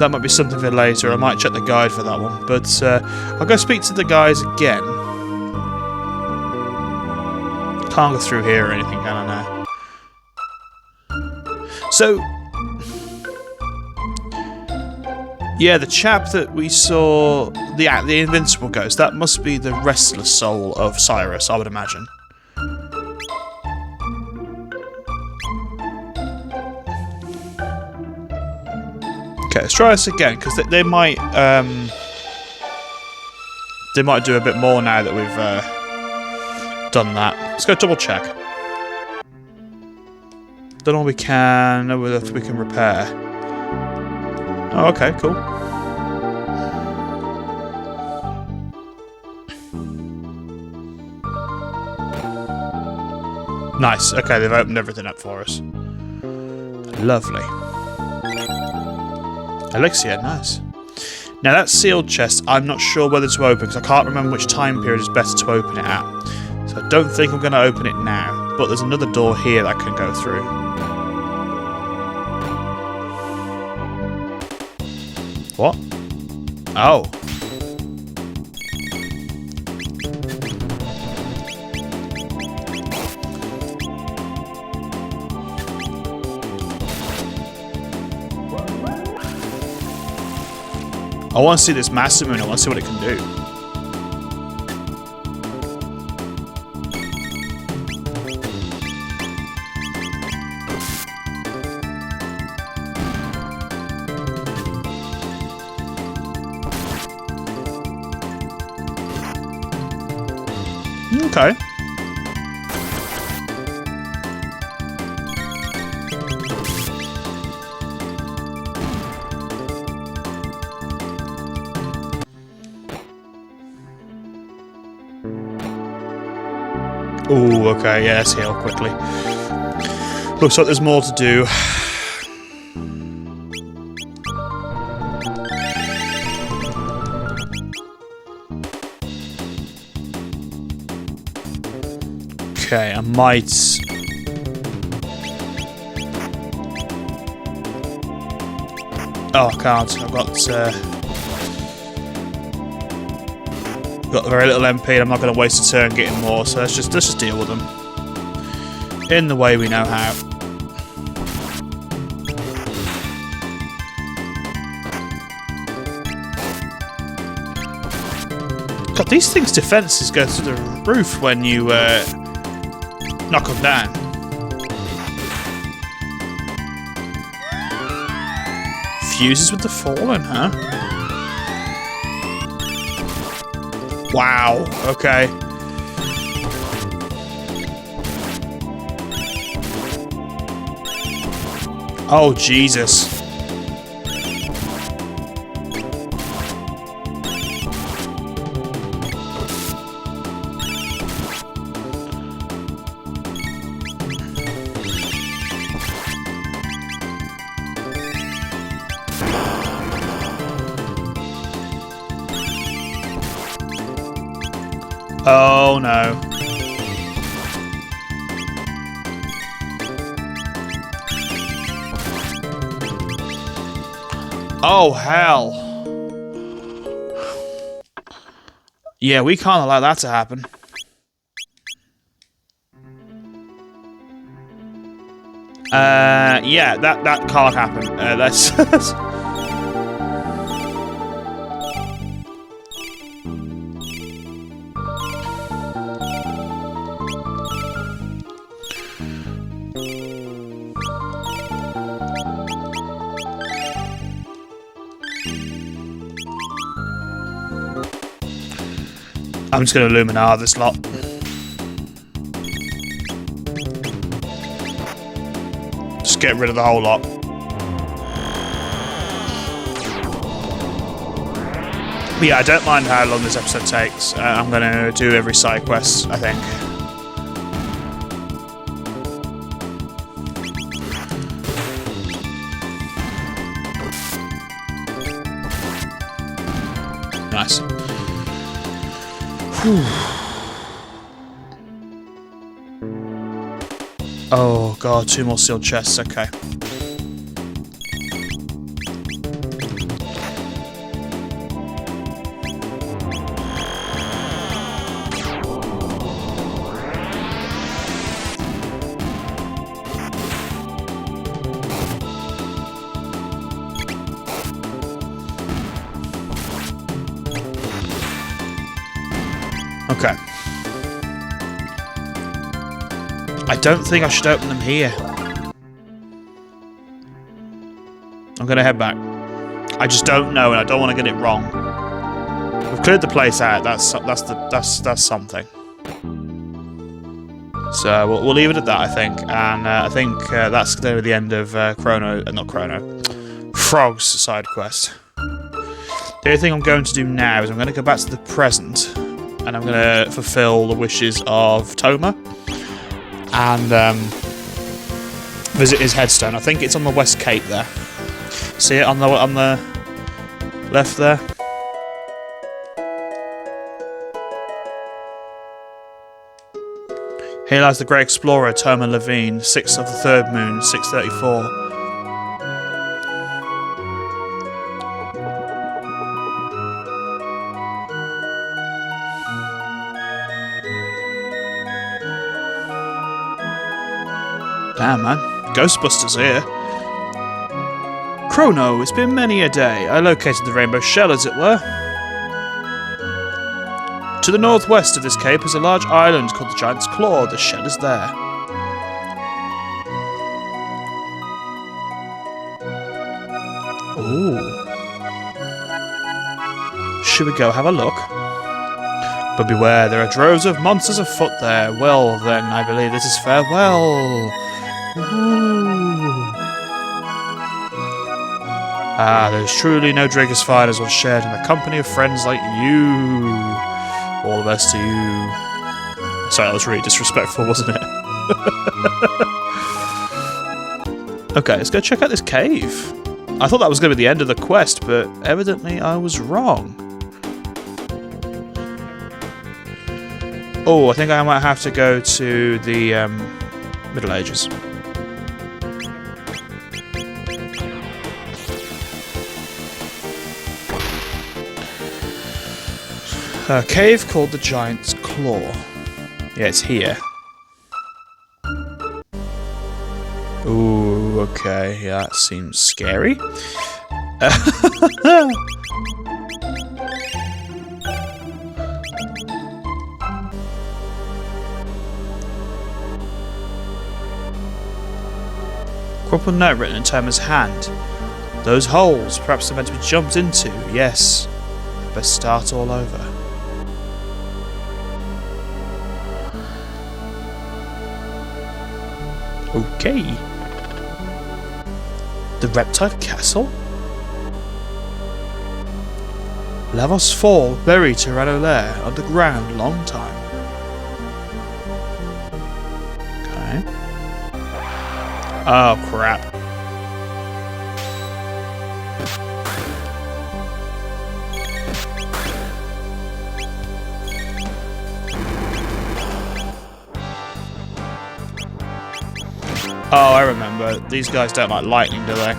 That might be something for later. I might check the guide for that one. But I'll go speak to the guys again. Can't go through here or anything, can I now? So, yeah, the chap that we saw, the invincible ghost, that must be the restless soul of Cyrus, I would imagine. Okay, let's try this again, because they might do a bit more now that we've done that. Let's go double check. Done all we can. No, we can repair. Oh, okay, cool. Nice. Okay, they've opened everything up for us. Lovely. Elixir, nice. Now that sealed chest, I'm not sure whether to open because I can't remember which time period is better to open it at. So I don't think I'm going to open it now. But there's another door here that I can go through. What? Oh. I want to see this massive moon. I want to see what it can do. Okay. Ooh, okay, yeah, let's heal quickly. Looks like there's more to do. Okay, I might... Oh, I can't. I've got very little MP and I'm not going to waste a turn getting more, so let's just deal with them. In the way we know how. God, these things' defences go through the roof when you knock them down. Fuses with the Fallen, huh? Wow, okay. Oh, Jesus. Oh no. Oh hell. Yeah, we can't allow that to happen. Yeah, that can't happen. That's I'm just going to Luminar this lot. Just get rid of the whole lot. But yeah, I don't mind how long this episode takes. I'm going to do every side quest, I think. Nice. Whew. Oh god, 2 more sealed chests, okay. Okay. I don't think I should open them here. I'm gonna head back. I just don't know, and I don't want to get it wrong. We've cleared the place out. That's something. So we'll leave it at that, I think. And I think that's going to be the end of Frog's side quest. The only thing I'm going to do now is I'm going to go back to the present, and I'm going to fulfill the wishes of Toma and visit his headstone. I think it's on the West Cape there. See it on the left there? Here lies the great explorer Toma Levine, 6th of the 3rd moon, 634. Damn, man. Ghostbusters here. Chrono, it's been many a day. I located the rainbow shell, as it were. To the northwest of this cape is a large island called the Giant's Claw. The shell is there. Ooh. Should we go have a look? But beware, there are droves of monsters afoot there. Well, then, I believe this is farewell. Ooh. Ah, there's truly no drink as fine as one shared in the company of friends like you. All the best to you. Sorry, that was really disrespectful, wasn't it? Okay, let's go check out this cave. I thought that was going to be the end of the quest, but evidently I was wrong. Oh, I think I might have to go to the Middle Ages. A cave called the Giant's Claw. Yeah, it's here. Ooh, okay. Yeah, that seems scary. Crumpled note written in Toma's hand. Those holes, perhaps they're meant to be jumped into. Yes. Best start all over. Okay. The Reptile Castle? Lavos Fall, buried Tyranno Lair, underground, long time. Okay. Oh, crap. Oh, I remember. These guys don't like lightning, do they?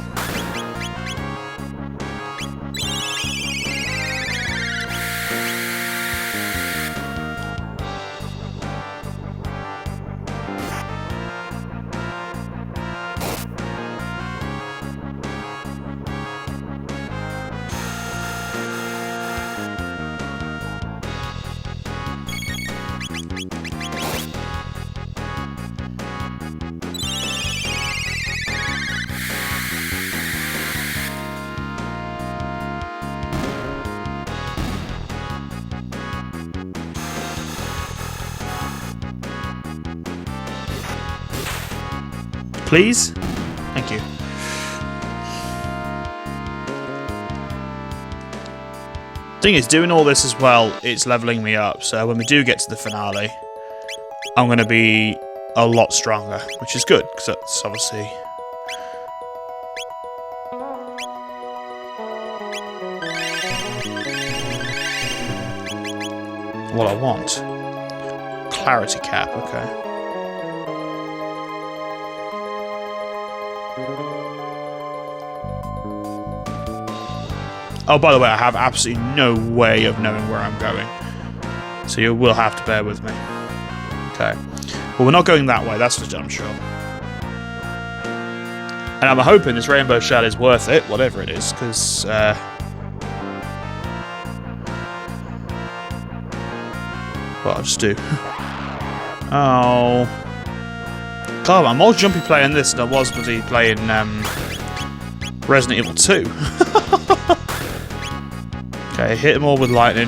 Please? Thank you. Thing is, doing all this as well, it's leveling me up. So when we do get to the finale, I'm going to be a lot stronger, which is good, because that's obviously... what I want. Clarity cap, okay. Oh, by the way, I have absolutely no way of knowing where I'm going. So you will have to bear with me. Okay. Well, we're not going that way, that's for damn sure. And I'm hoping this rainbow shell is worth it, whatever it is, because... well, I'll just do. Oh. God, I'm more jumpy playing this than I was bloody playing Resident Evil 2. Okay, hit them all with lightning.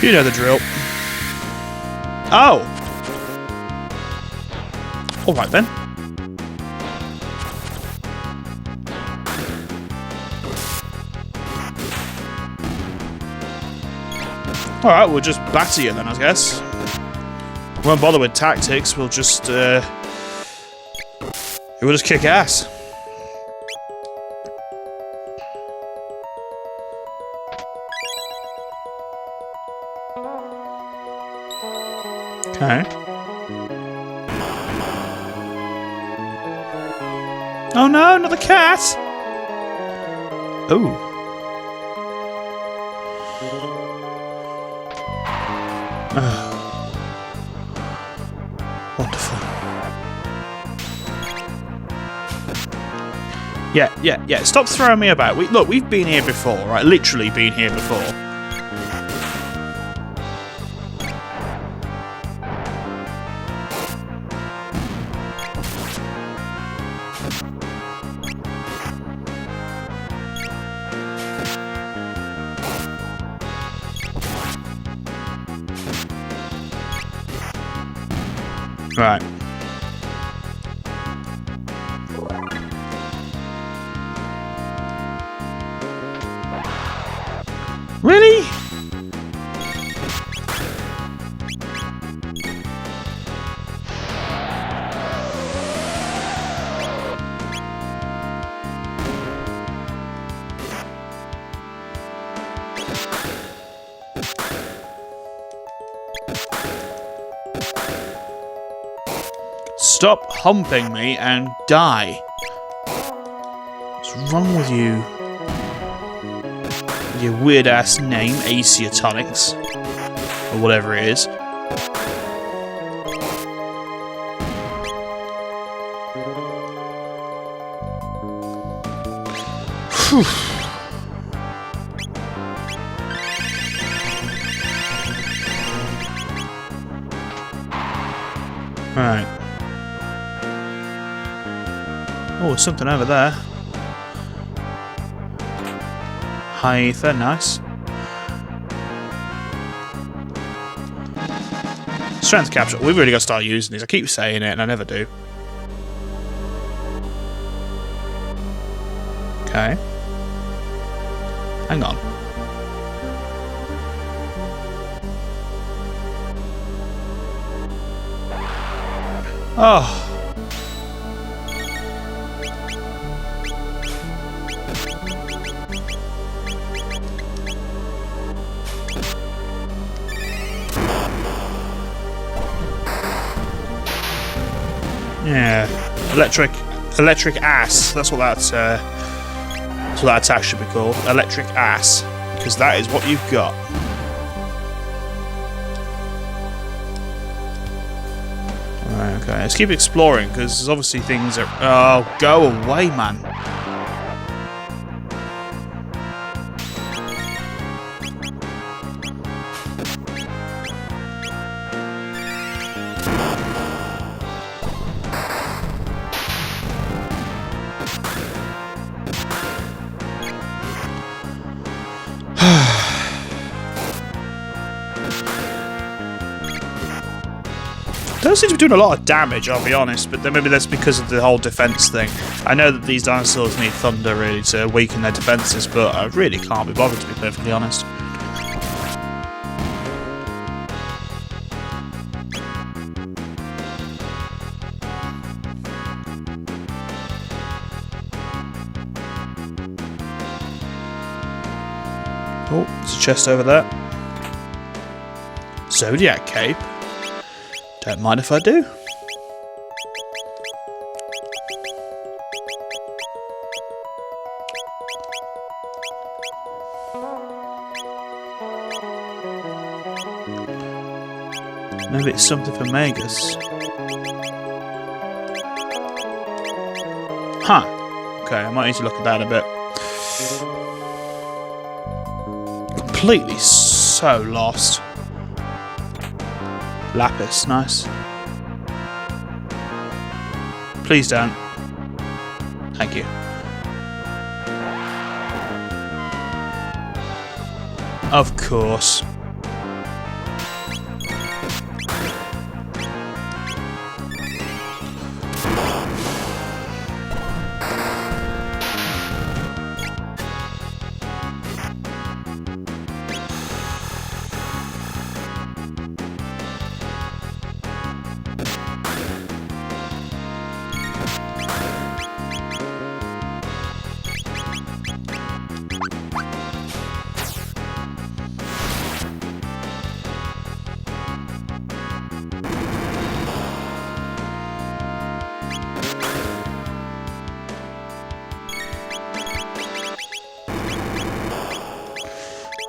You know the drill. Oh! Alright then. Alright, we'll just batter you then, I guess. We won't bother with tactics, we'll just kick ass. Okay. Oh no, not the cat! Ooh. Wonderful. Yeah. Stop throwing me about. Look, we've been here before, right? Literally been here before. Right. Really? Stop humping me and die. What's wrong with you? Your weird ass name, Asiatonics. Or whatever it is. Whew. Right. Oh, something over there. High ether, nice. Strength capture. We've really got to start using these. I keep saying it and I never do. Okay. Hang on. Oh. Yeah, electric ass. That's what that attack should be called. Electric ass, because that is what you've got. Alright, okay. Let's keep exploring because there's obviously things that. Oh, go away, man. Don't seem to be doing a lot of damage, I'll be honest, but then maybe that's because of the whole defense thing. I know that these dinosaurs need thunder really to weaken their defenses, but I really can't be bothered, to be perfectly honest. Oh, there's a chest over there. Zodiac cape. Don't mind if I do. Maybe it's something for Magus. Huh. Okay, I might need to look at that a bit. Completely so lost. Lapis, nice. Please don't. Thank you. Of course.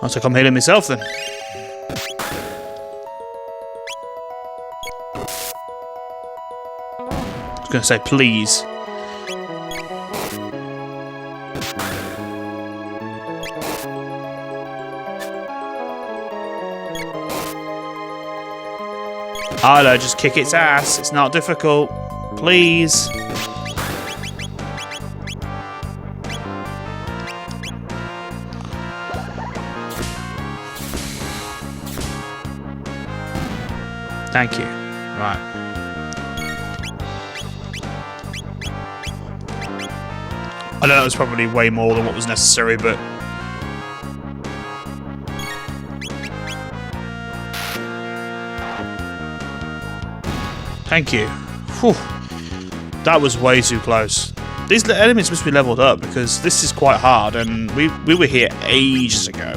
I'll take I'm healing myself then. I was going to say please. Hello, just kick its ass. It's not difficult. Please. Thank you. Right. I know that was probably way more than what was necessary, but... Thank you. Whew. That was way too close. These enemies must be leveled up, because this is quite hard, and we were here ages ago.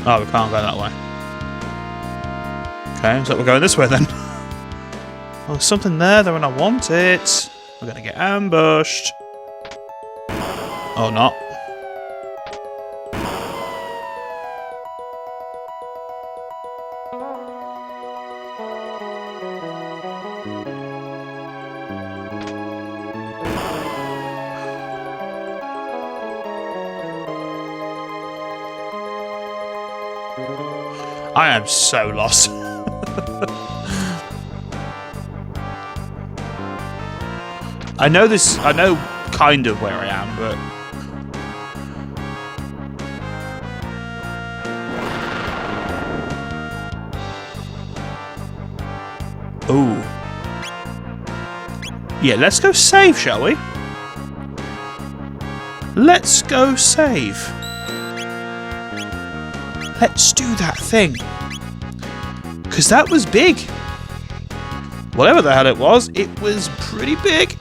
Oh, we can't go that way. Okay, so we're going this way then. Oh, there's something there when I want it. We're gonna get ambushed. Oh, not. I am so lost. I know kind of where I am, but... Ooh. Yeah, let's go save, shall we? Let's go save. Let's do that thing. Because that was big. Whatever the hell it was pretty big.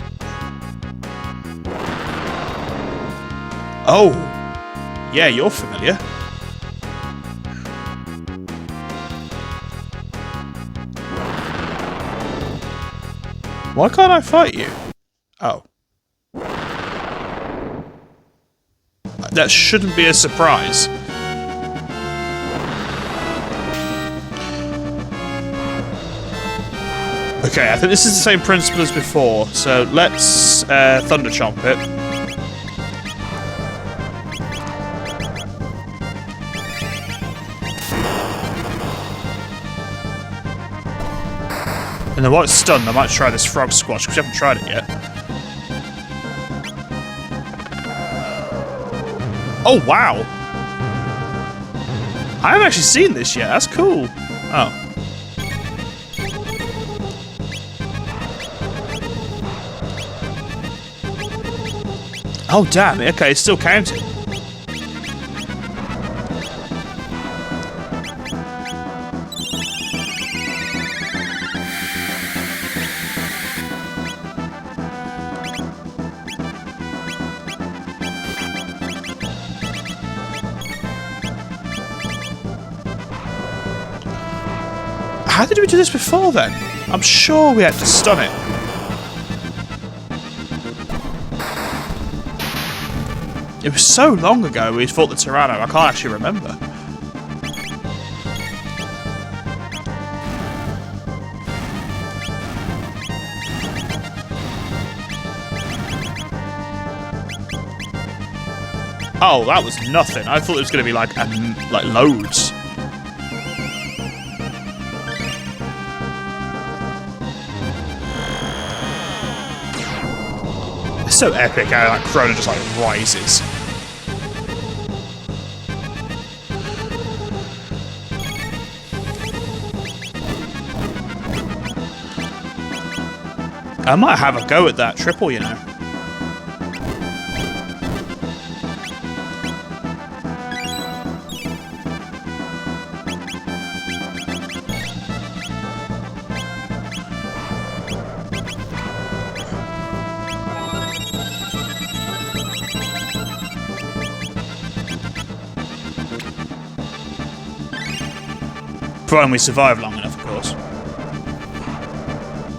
Oh. Yeah, you're familiar. Why can't I fight you? Oh. That shouldn't be a surprise. Okay, I think this is the same principle as before, so let's Thunder Chomp it. And then while it's stunned, I might try this Frog Squash, because we haven't tried it yet. Oh, wow. I haven't actually seen this yet. That's cool. Oh. Oh, damn. Okay, it's still counting. How did we do this before then? I'm sure we had to stun it. It was so long ago we fought the Tyranno, I can't actually remember. Oh, that was nothing. I thought it was going to be like loads. It's so epic how that Chrono just like rises. I might have a go at that triple, you know. Providing we survive long enough, of course.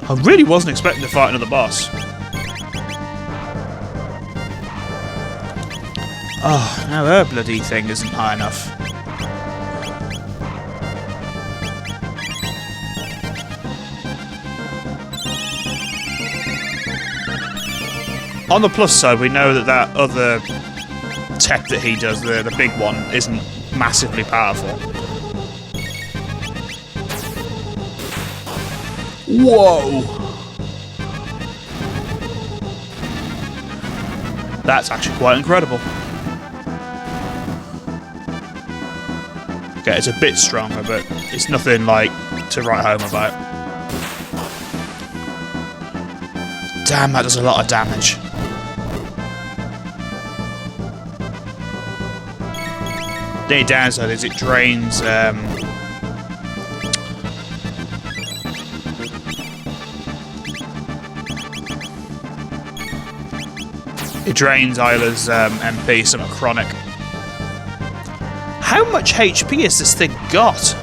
I really wasn't expecting to fight another boss. Oh, now her bloody thing isn't high enough. On the plus side, we know that that other tech that he does, the big one, isn't massively powerful. Whoa! That's actually quite incredible. Okay, it's a bit stronger, but it's nothing like to write home about. Damn, that does a lot of damage. The only downside is it drains it drains Isla's MP, something chronic. How much HP has this thing got?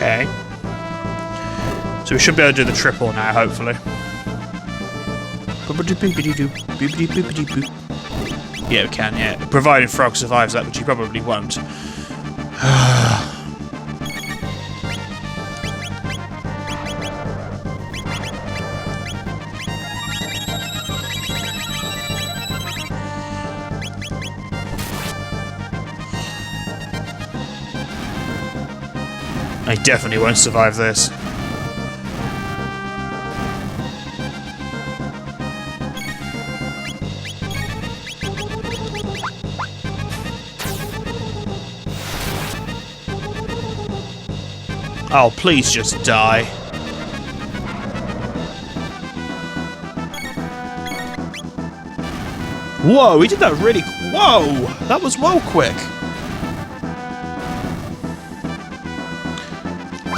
Okay. So we should be able to do the triple now, hopefully. Yeah, we can, yeah. Provided Frog survives that, which he probably won't. I definitely won't survive this. Oh, please just die. Whoa, he did that really... Whoa! That was well quick.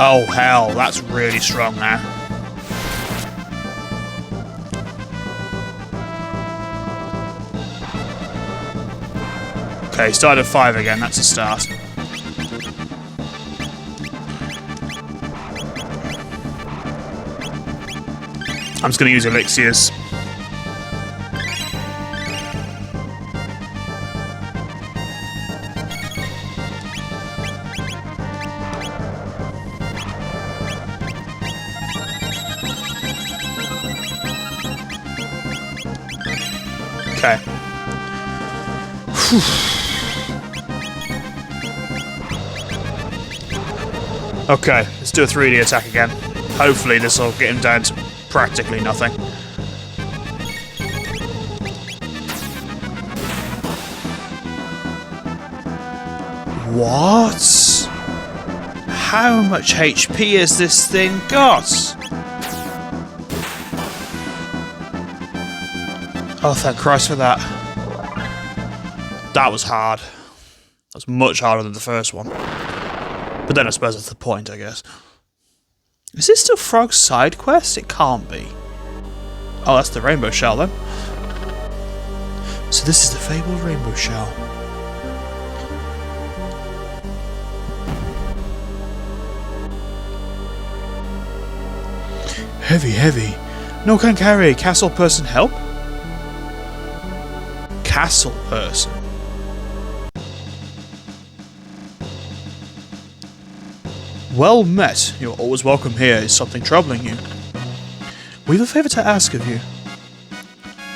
Oh, hell. That's really strong now. Okay, started at 5 again, that's a start. I'm just going to use elixirs. Okay. Okay, let's do a 3D attack again. Hopefully this will get him down to practically nothing. What? How much HP has this thing got? Oh, thank Christ for that. That was hard. That was much harder than the first one. But then I suppose that's the point, I guess. Is this still Frog's side quest? It can't be. Oh, that's the rainbow shell then. So this is the fabled rainbow shell. Heavy, heavy. No can carry. Castle person help? Castle person. Well met. You're always welcome here. Is something troubling you? We've a favour to ask of you.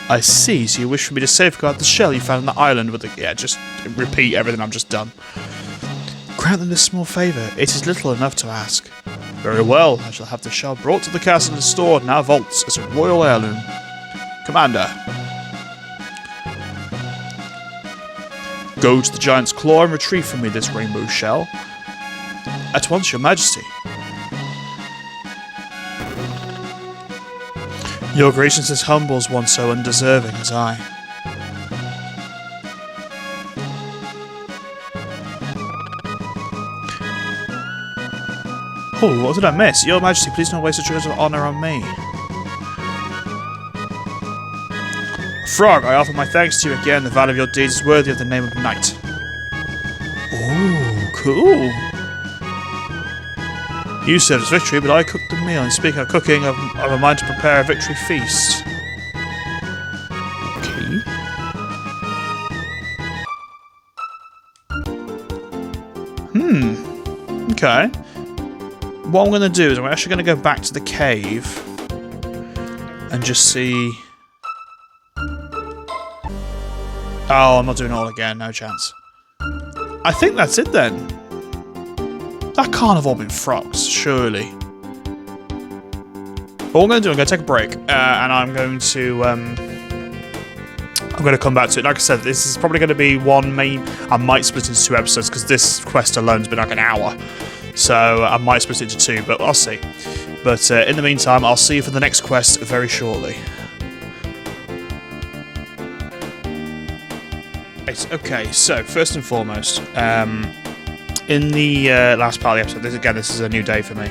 I see, so you wish for me to safeguard the shell you found on the island with the... Yeah, just repeat everything I've just done. Grant them this small favour. It is little enough to ask. Very well. I shall have the shell brought to the castle and stored in our vaults as a royal heirloom. Commander. Go to the giant's claw and retrieve for me this rainbow shell. At once, your majesty. Your graciousness humbles one so undeserving as I. Oh, what did I miss? Your majesty, please don't waste a treasure of honour on me. Frog, I offer my thanks to you again. The value of your deeds is worthy of the name of knight. Oh, cool. You served us victory, but I cooked the meal. And speaking of cooking, I've a mind to prepare a victory feast. Okay. Okay. What I'm going to do is I'm actually going to go back to the cave and just see... Oh, I'm not doing it all again. No chance. I think that's it then. That can't have all been frogs, surely. But what I'm going to do, I'm going to take a break, and I'm going to come back to it. Like I said, this is probably going to be one main... I might split it into 2 episodes, because this quest alone's been like an hour. So I might split it into 2, but I'll see. But in the meantime, I'll see you for the next quest very shortly. Right, okay, so first and foremost, in the last part of the episode, this is a new day for me,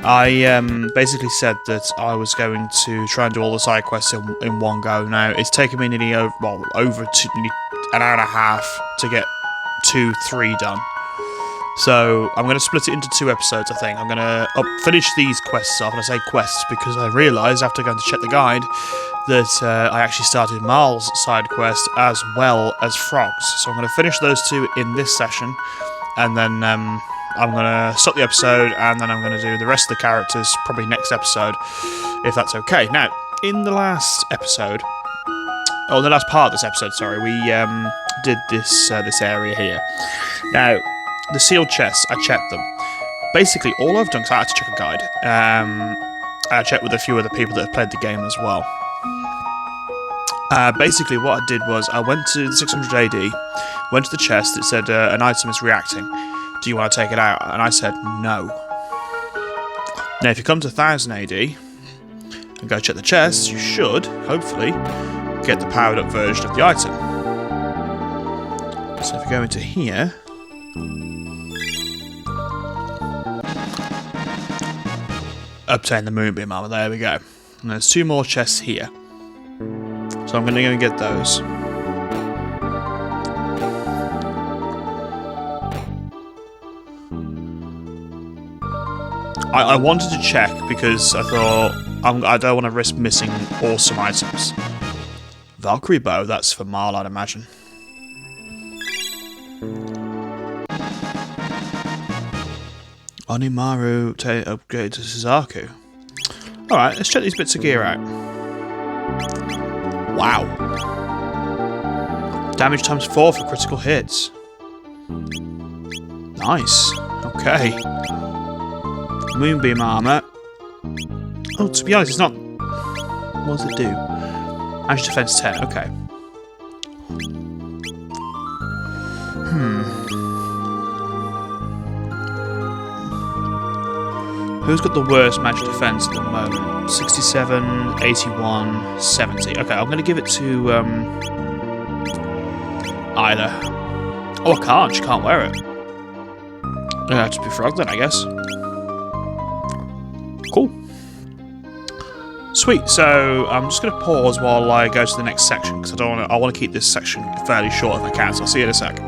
I basically said that I was going to try and do all the side quests in one go. Now, it's taken me nearly over an hour and a half to get 3 done. So, I'm going to split it into 2 episodes, I think. I'm going to finish these quests off, and I say quests because I realised after going to check the guide that I actually started Marl's side quest as well as Frog's. So I'm going to finish those 2 in this session, and then I'm going to stop the episode, and then I'm going to do the rest of the characters probably next episode, if that's okay. Now, in the last episode, the last part of this episode, sorry, we did this area here. Now, the sealed chests, I checked them. Basically, all I've done, because I had to check a guide, I checked with a few other people that have played the game as well. Basically, what I did was, I went to the 600 AD, went to the chest, it said, an item is reacting. Do you want to take it out? And I said, no. Now, if you come to 1000 AD, and go check the chest, you should, hopefully, get the powered up version of the item. So if you go into here... obtain the moonbeam armor, there we go. And there's 2 more chests here. So I'm going to go and get those. I wanted to check because I thought I don't want to risk missing awesome items. Valkyrie bow, that's for Marl, I'd imagine. Onimaru upgrade to Suzaku. Alright, let's check these bits of gear out. Wow. Damage times 4 for critical hits. Nice. Okay. Moonbeam armor. Oh, to be honest, it's not... What does it do? Magic defense 10, okay. Who's got the worst magic defense at the moment? 67, 81, 70. Okay, I'm going to give it to Ida. Oh, I can't. She can't wear it. It'll have to be Frog then, I guess. Cool. Sweet. So I'm just going to pause while I go to the next section because I want to keep this section fairly short if I can. So I'll see you in a sec.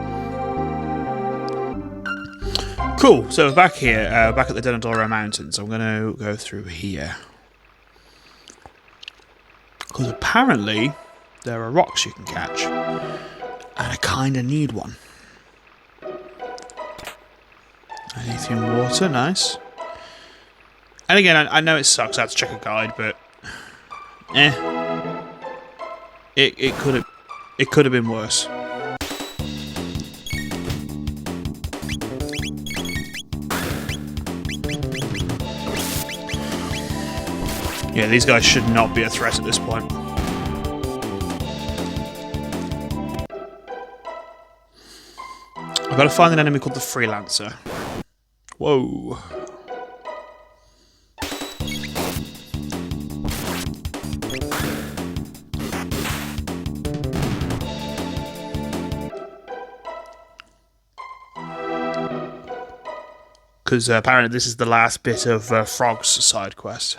Cool, so we're back here, back at the Denadoro Mountains. I'm going to go through here. Because apparently there are rocks you can catch. And I kind of need one. Anything water, nice. And again, I know it sucks, I had to check a guide, but... It could have been worse. Yeah, these guys should not be a threat at this point. I've got to find an enemy called the Freelancer. Whoa. Because apparently this is the last bit of Frog's side quest.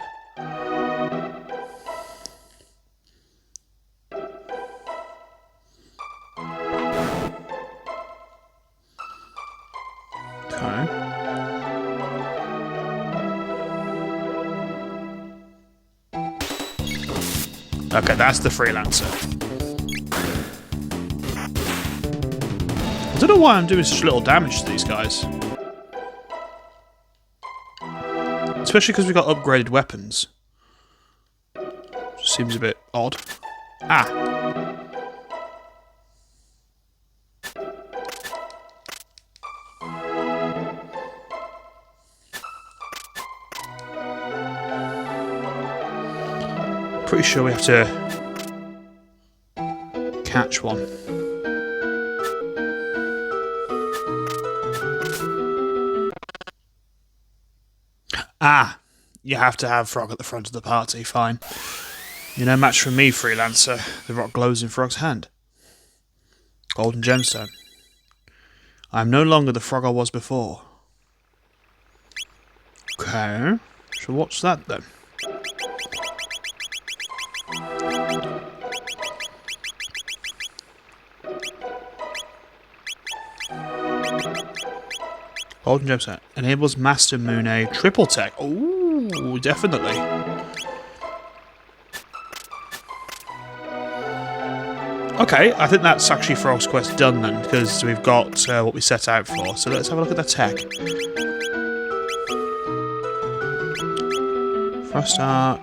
Okay, that's the Freelancer. I don't know why I'm doing such little damage to these guys. Especially because we've got upgraded weapons. Seems a bit odd. Ah! Pretty sure we have to catch one. Ah, you have to have Frog at the front of the party, fine. You're no match for me, Freelancer. The rock glows in Frog's hand. Golden gemstone. I am no longer the Frog I was before. Okay, so what's that then? Golden gemstone enables Master Mune triple tech. Ooh, definitely. Okay, I think that's actually Frog's quest done then, because we've got what we set out for. So let's have a look at the tech. Frost Arc.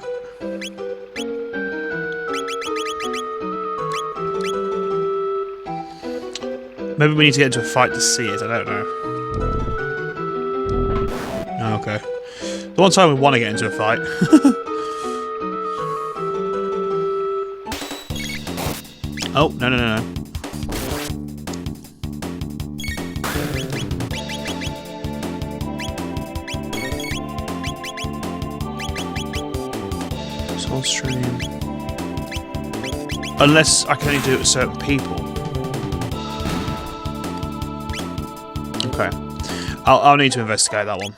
Maybe we need to get into a fight to see it, I don't know. Okay. The one time we want to get into a fight. Oh, no. Soul Stream. Unless I can only do it with certain people. Okay. I'll need to investigate that one.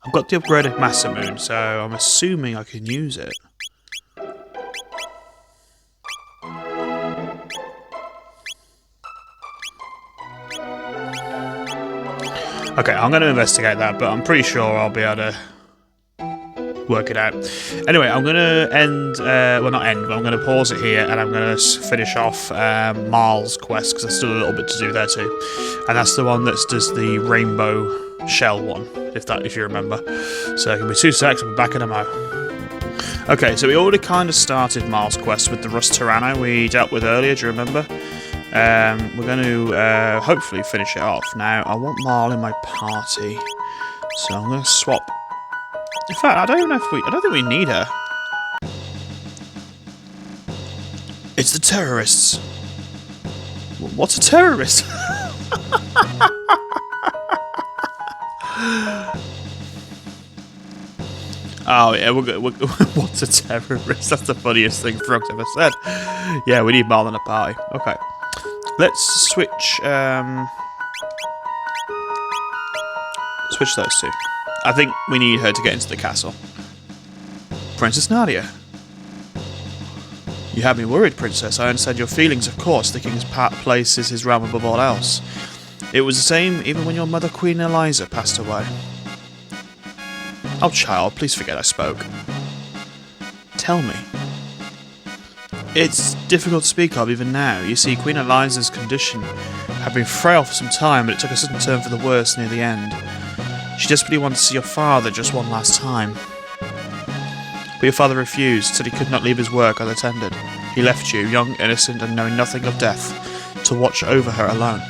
I've got the upgraded Master Moon, so I'm assuming I can use it. Okay, I'm going to investigate that, but I'm pretty sure I'll be able to work it out. Anyway, I'm going to end, well not end, but I'm going to pause it here and I'm going to finish off Marl's quest because there's still a little bit to do there too. And that's the one that does the rainbow shell one, if you remember. So it can be 2 secs, I'll be back in a mo. Okay, so we already kind of started Marl's quest with the Rust Tyranno we dealt with earlier, do you remember? We're going to hopefully finish it off. Now, I want Marl in my party, so I'm going to swap. In fact, I don't think we need her. It's the terrorists. What's a terrorist? Oh yeah, what's a terrorist? That's the funniest thing Frog's ever said. Yeah, we need Marl in a party. Okay, let's switch those two. I think we need her to get into the castle. Princess Nadia. You have me worried, Princess. I understand your feelings, of course. The king's place is his realm above all else. It was the same even when your mother, Queen Eliza, passed away. Oh, child, please forget I spoke. Tell me. It's difficult to speak of even now. You see, Queen Eliza's condition had been frail for some time, but it took a sudden turn for the worse near the end. She desperately wanted to see your father just one last time. But your father refused, said he could not leave his work unattended. He left you, young, innocent, and knowing nothing of death, to watch over her alone.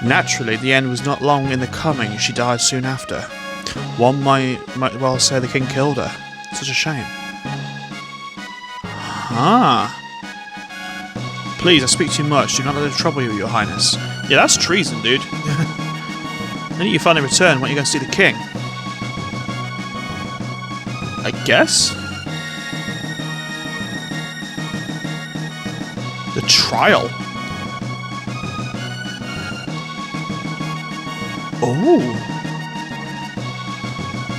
Naturally, the end was not long in the coming. She died soon after. One might well say the king killed her. Such a shame. Ah. Please, I speak too much. Do not let it trouble you, your highness. Yeah, that's treason, dude. The minute you finally return, when are you going to see the king? I guess? The trial? Oh.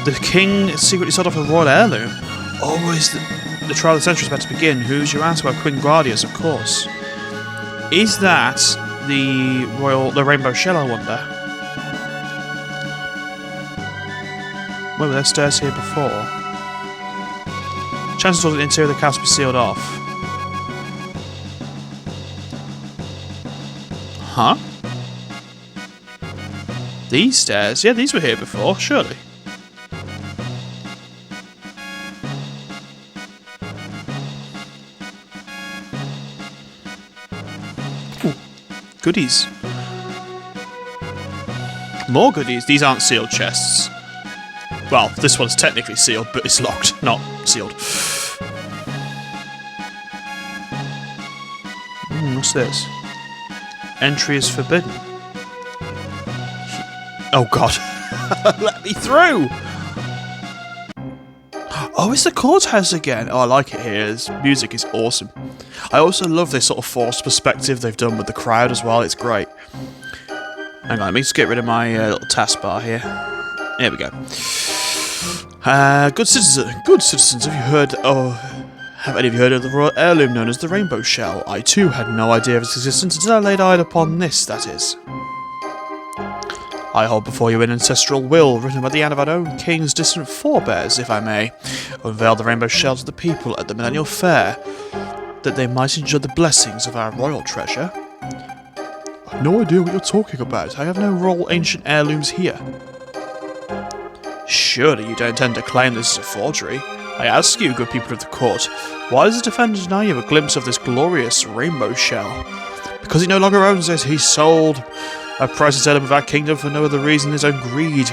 The king secretly sold off a royal heirloom. Oh, is the trial of the century is about to begin. Who's your answer? Well, Queen Guardias, of course. Is that the rainbow shell, I wonder? Where were there stairs here before? Chances are the interior of the castle be sealed off. Huh? These stairs? Yeah, these were here before, surely. Ooh, goodies. More goodies. These aren't sealed chests. Well, this one's technically sealed, but it's locked, not sealed. What's this? Entry is forbidden. Oh god. Let me through! Oh, it's the courthouse again. Oh, I like it here. This music is awesome. I also love this sort of forced perspective they've done with the crowd as well. It's great. Hang on, let me just get rid of my little taskbar here. There we go. Good citizens, have any of you heard of the royal heirloom known as the rainbow shell? I too had no idea of its existence until I laid eyes upon this, that is. I hold before you an ancestral will written by the hand of our own king's distant forebears, if I may, unveil the rainbow shell to the people at the millennial fair, that they might enjoy the blessings of our royal treasure. I have no idea what you're talking about. I have no royal ancient heirlooms here. Surely you don't intend to claim this is a forgery. I ask you, good people of the court, why does the defendant deny you a glimpse of this glorious rainbow shell? Because he no longer owns it, he sold a priceless element of our kingdom for no other reason than his own greed.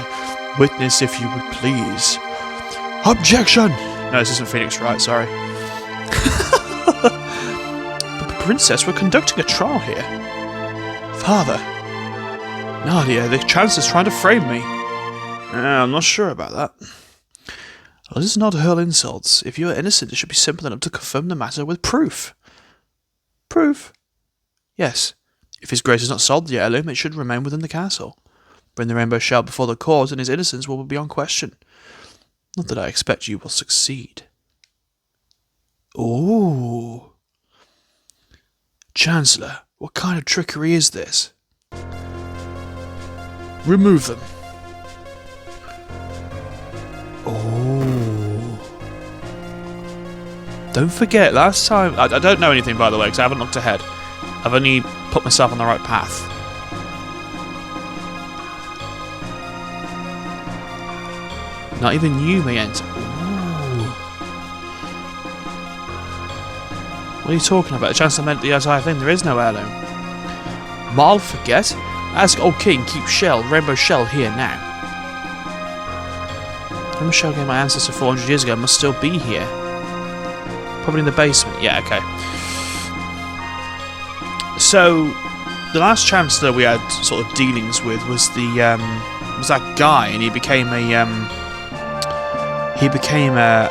Witness, if you would please. Objection! No, this isn't Phoenix Wright, sorry. But Princess, we're conducting a trial here. Father. Nadia, the Chancellor's trying to frame me. I'm not sure about that. Let us not hurl insults. If you are innocent, it should be simple enough to confirm the matter with proof. Proof? Yes. If his grace has not sold the heirloom, it should remain within the castle. Bring the rainbow shell before the court, and his innocence will be beyond question. Not that I expect you will succeed. Ooh. Chancellor, what kind of trickery is this? Remove them. Oh. Don't forget, last time... I don't know anything, by the way, because I haven't looked ahead. I've only put myself on the right path. Not even you may enter. Ooh. What are you talking about? A chance to mend the entire thing? There is no heirloom. Marl forget? Ask old king, keep shell, rainbow shell here now. Rainbow shell gave my ancestor 400 years ago, must still be here. Probably in the basement. Yeah, okay. So, the last chancellor we had sort of dealings with was that guy, and he became a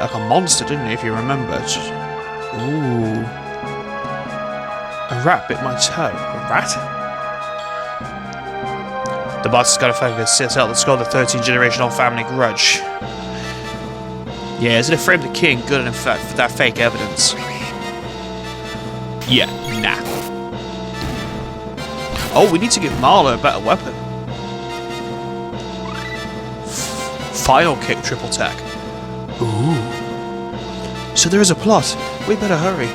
like a monster, didn't he? If you remember. Ooh. A rat bit my toe. A rat? The boss has got a focus. Sits out the skull of the 13th-generational family grudge. Yeah, is it afraid of the king? Good enough for that fake evidence. Yeah, nah. Oh, we need to give Marla a better weapon. Final kick, triple tech. Ooh. So there is a plot. We better hurry.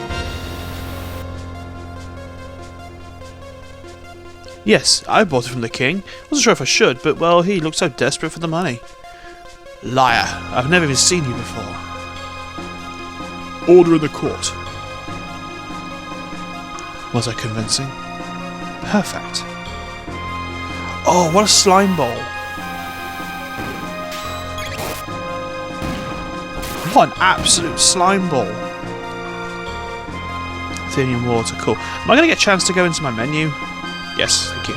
Yes, I bought it from the king. Wasn't sure if I should, but well, he looked so desperate for the money. Liar. I've never even seen you before. Order in the court. Was I convincing? Perfect. Oh, what a slime ball. What an absolute slime ball. Athenian water, cool. Am I going to get a chance to go into my menu? Yes, thank you.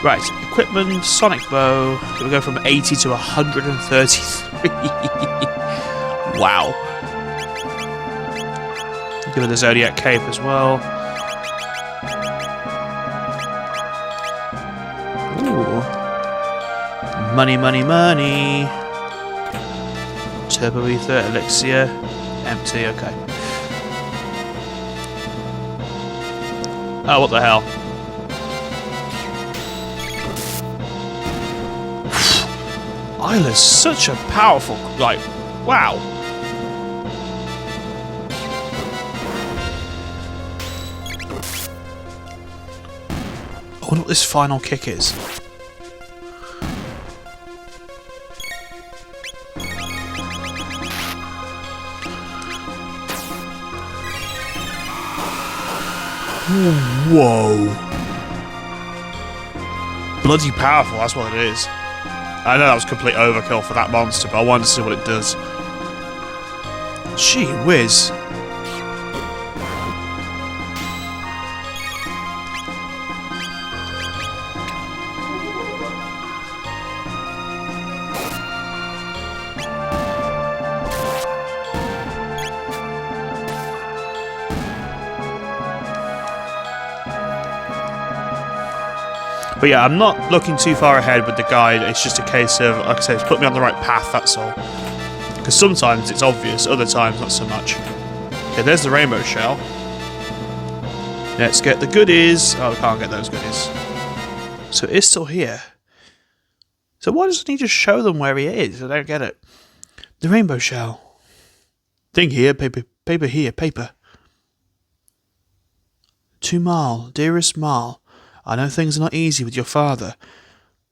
Right, equipment, sonic bow. So we go from 80 to 133. Wow. Give it the Zodiac cape as well. Ooh. Money, money, money. Turbo ether, elixir, empty, okay. Oh, what the hell? Isla's such a powerful, like, wow. I wonder what this final kick is. Whoa. Bloody powerful, that's what it is. I know that was complete overkill for that monster, but I wanted to see what it does. Gee whiz. But yeah, I'm not looking too far ahead with the guide, it's just a case of, like I say, it's put me on the right path, that's all. Because sometimes it's obvious, other times not so much. Okay, there's the rainbow shell. Let's get the goodies. Oh, we can't get those goodies. So it is still here. So why doesn't he just show them where he is? I don't get it. The rainbow shell. Thing here, paper here, paper. To Marl, dearest Marl. I know things are not easy with your father,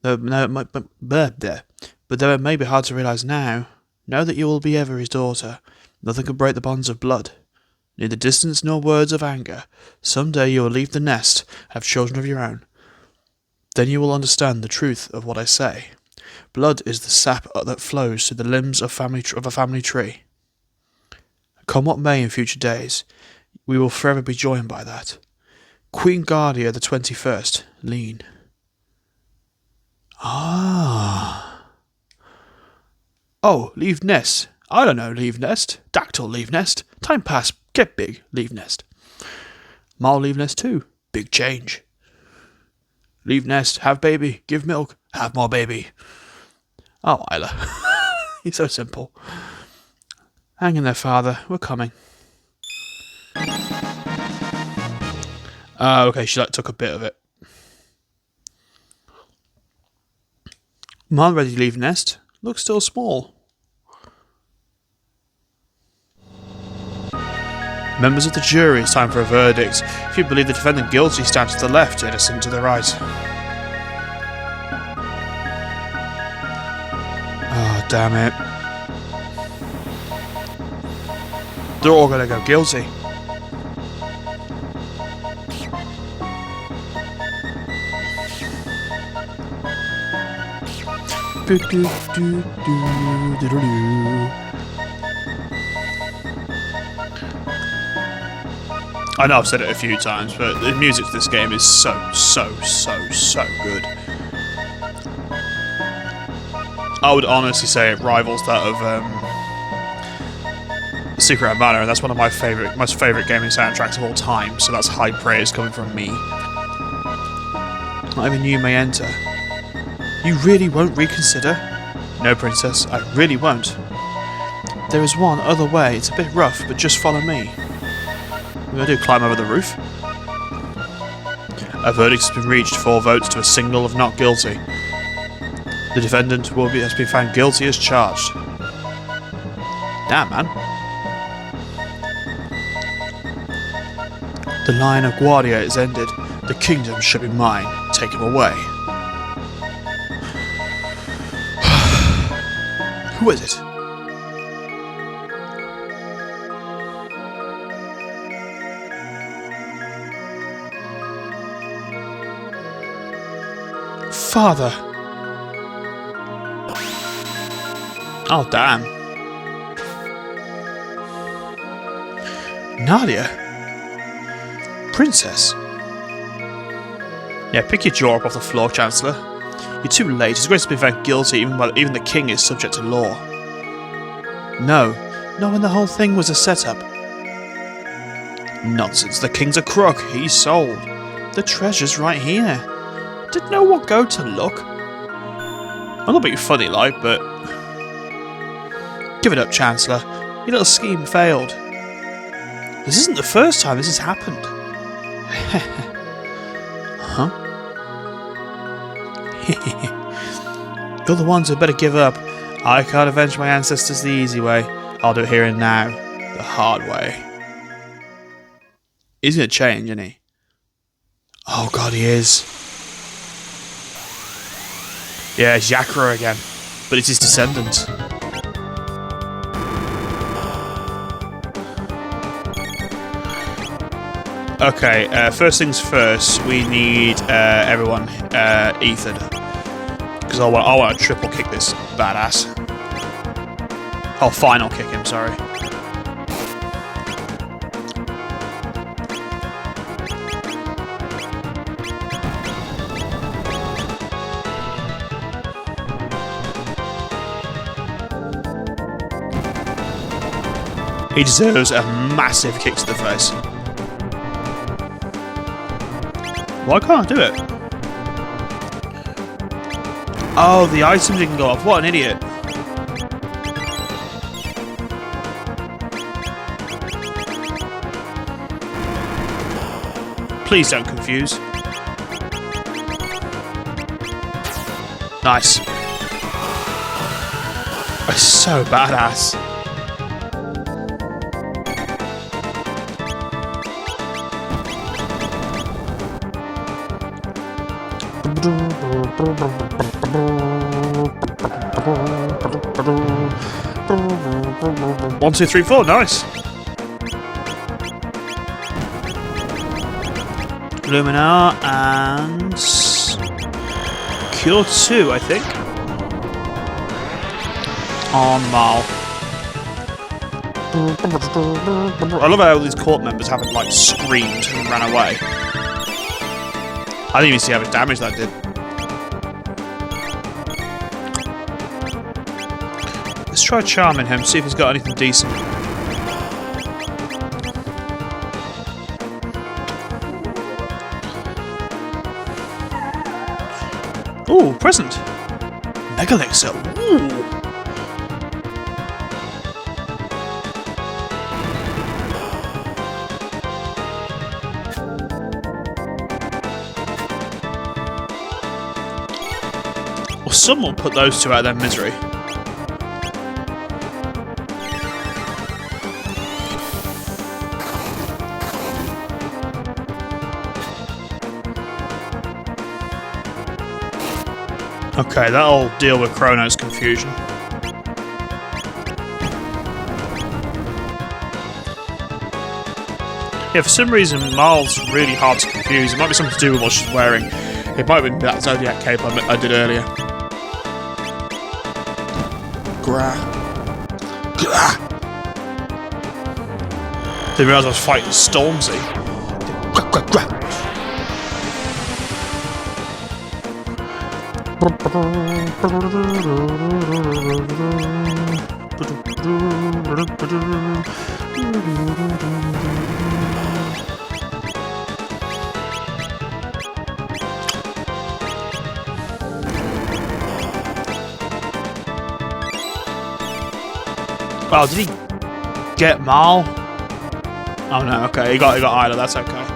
but though it may be hard to realise now, know that you will be ever his daughter. Nothing can break the bonds of blood. Neither distance nor words of anger. Some day you will leave the nest, have children of your own. Then you will understand the truth of what I say. Blood is the sap that flows through the limbs of a family tree. Come what may in future days, we will forever be joined by that. Queen Guardia the 21st, lean. Ah. Oh, leave nest. I don't know, leave nest. Dactyl leave nest. Time pass, get big, leave nest. Marl leave nest too. Big change. Leave nest, have baby, give milk, have more baby. Oh, Isla. He's so simple. Hang in there, father. We're coming. Okay, she like took a bit of it. Mom ready to leave nest. Looks still small. Members of the jury, it's time for a verdict. If you believe the defendant guilty, stand to the left, innocent to the right. Oh, damn it. They're all gonna go guilty. I know I've said it a few times, but the music to this game is so good. I would honestly say it rivals that of Secret Manor, and that's one of my most favourite gaming soundtracks of all time, so that's high praise coming from me. Not even you may enter. You really won't reconsider? No, Princess, I really won't. There is one other way. It's a bit rough, but just follow me. What do I do? Climb over the roof? A verdict has been reached, 4 votes to a single of not guilty. The defendant has been found guilty as charged. Damn, man. The line of Guardia is ended. The kingdom shall be mine. Take him away. Who is it? Father. Oh, damn. Nadia? Princess? Yeah, pick your jaw up off the floor, Chancellor. You're too late. His Grace has been found guilty even the king is subject to law. No. No, and the whole thing was a setup. Nonsense. The king's a crook. He's sold. The treasure's right here. Did no one go to look? I'm not being funny like, but... Give it up, Chancellor. Your little scheme failed. This isn't the first time this has happened. Huh? You're the ones who better give up. I can't avenge my ancestors the easy way. I'll do it here and now. The hard way. He's gonna change, isn't he? Oh god, he is. Yeah, it's CHRONO again. But it's his descendant. Okay, first things first, we need everyone, Ethan. Because I want to triple kick this badass. Oh, final kick him, sorry. He deserves a massive kick to the face. Why can't I do it? Oh, the item didn't go off. What an idiot. Please don't confuse. Nice. It's so badass. One, two, three, four. Nice. Luminar and Cure 2, I think. On Mal. I love how all these court members haven't like screamed and ran away. I didn't even see how much damage that did. Let's try charming him, see if he's got anything decent. Ooh, present. Megalixer. Ooh. Well, someone put those two out of their misery. Okay, that'll deal with Chrono's confusion. Yeah, for some reason, Marle's really hard to confuse. It might be something to do with what she's wearing. It might have been that Zodiac cape I did earlier. Gra. Gra. Didn't realise I was fighting Stormzy. Gra, gra, gra. Wow, did he get Marle? Oh no, okay, he got Isla, that's okay.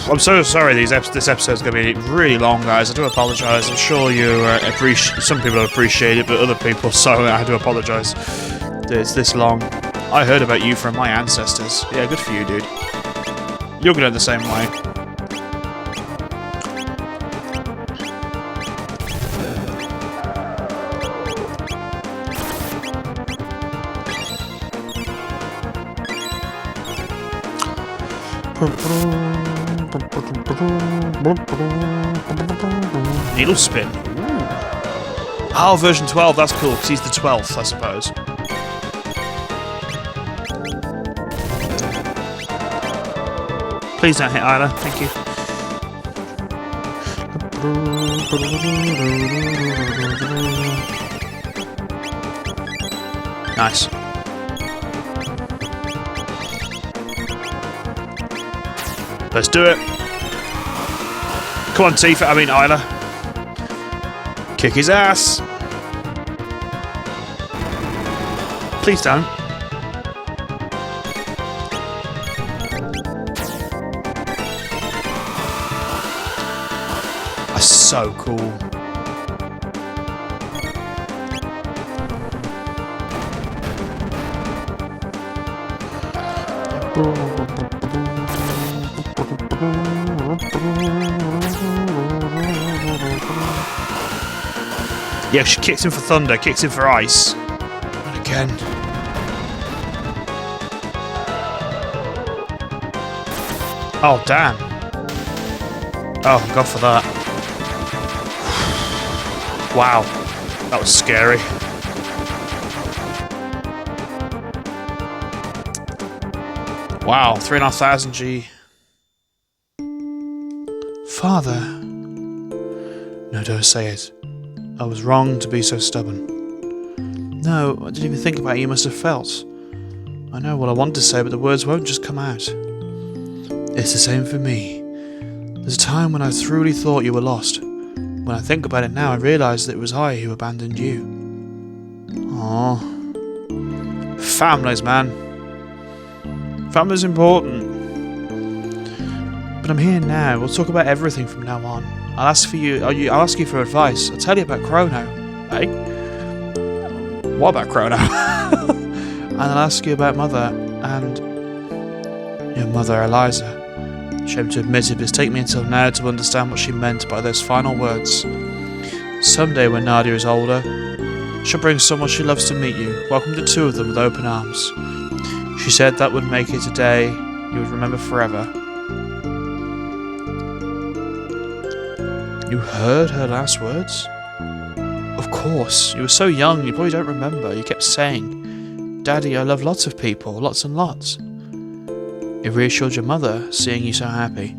I'm so sorry. This episode's going to be really long, guys. I do apologise. I'm sure you some people appreciate it, but other people, so I do apologise. It's this long. I heard about you from my ancestors. Yeah, good for you, dude. You're going to the same way. Needle spin. Oh, version 12, that's cool, because he's the 12th, I suppose. Please don't hit Isla, thank you. Nice. Let's do it. Come on, Tifa. I mean, Isla. Kick his ass. Please don't. That's so cool. Yeah, she kicks him for thunder, kicks him for ice. And again. Oh, damn. Oh, go for that. Wow. That was scary. Wow, 3,500 G. Father. No, don't say it. I was wrong to be so stubborn. No, I didn't even think about it. You must have felt. I know what I want to say, but the words won't just come out. It's the same for me. There's a time when I truly thought you were lost. When I think about it now, I realise that it was I who abandoned you. Aww. Families, man. Family's important. But I'm here now. We'll talk about everything from now on. I'll ask you for advice. I'll tell you about Chrono. Hey? What about Chrono? And I'll ask you about Mother and your mother, Eliza. Shame to admit it, but it's taken me until now to understand what she meant by those final words. Someday when Nadia is older, she'll bring someone she loves to meet you. Welcome the two of them with open arms. She said that would make it a day you would remember forever. You heard her last words? Of course. You were so young, you probably don't remember. You kept saying, Daddy, I love lots of people, lots and lots. It reassured your mother, seeing you so happy.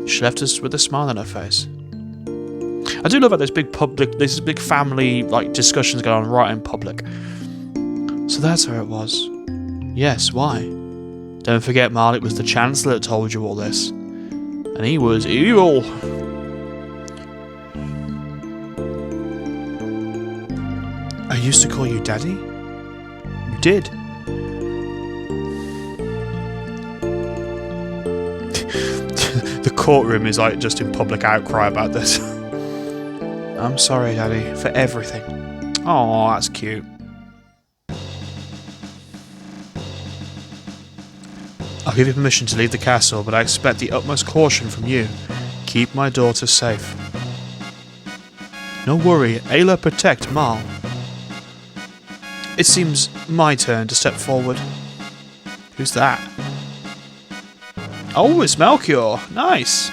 She left us with a smile on her face. I do love how these big family discussions going on right in public. So that's how it was. Yes, why? Don't forget, Marle, it was the Chancellor that told you all this. And he was evil. Are used to call you Daddy? You did. The courtroom is like just in public outcry about this. I'm sorry, Daddy, for everything. Oh, that's cute. I'll give you permission to leave the castle, but I expect the utmost caution from you. Keep my daughter safe. No worry, Ayla protect Mal. It seems my turn to step forward. Who's that? Oh, it's Melchior. Nice.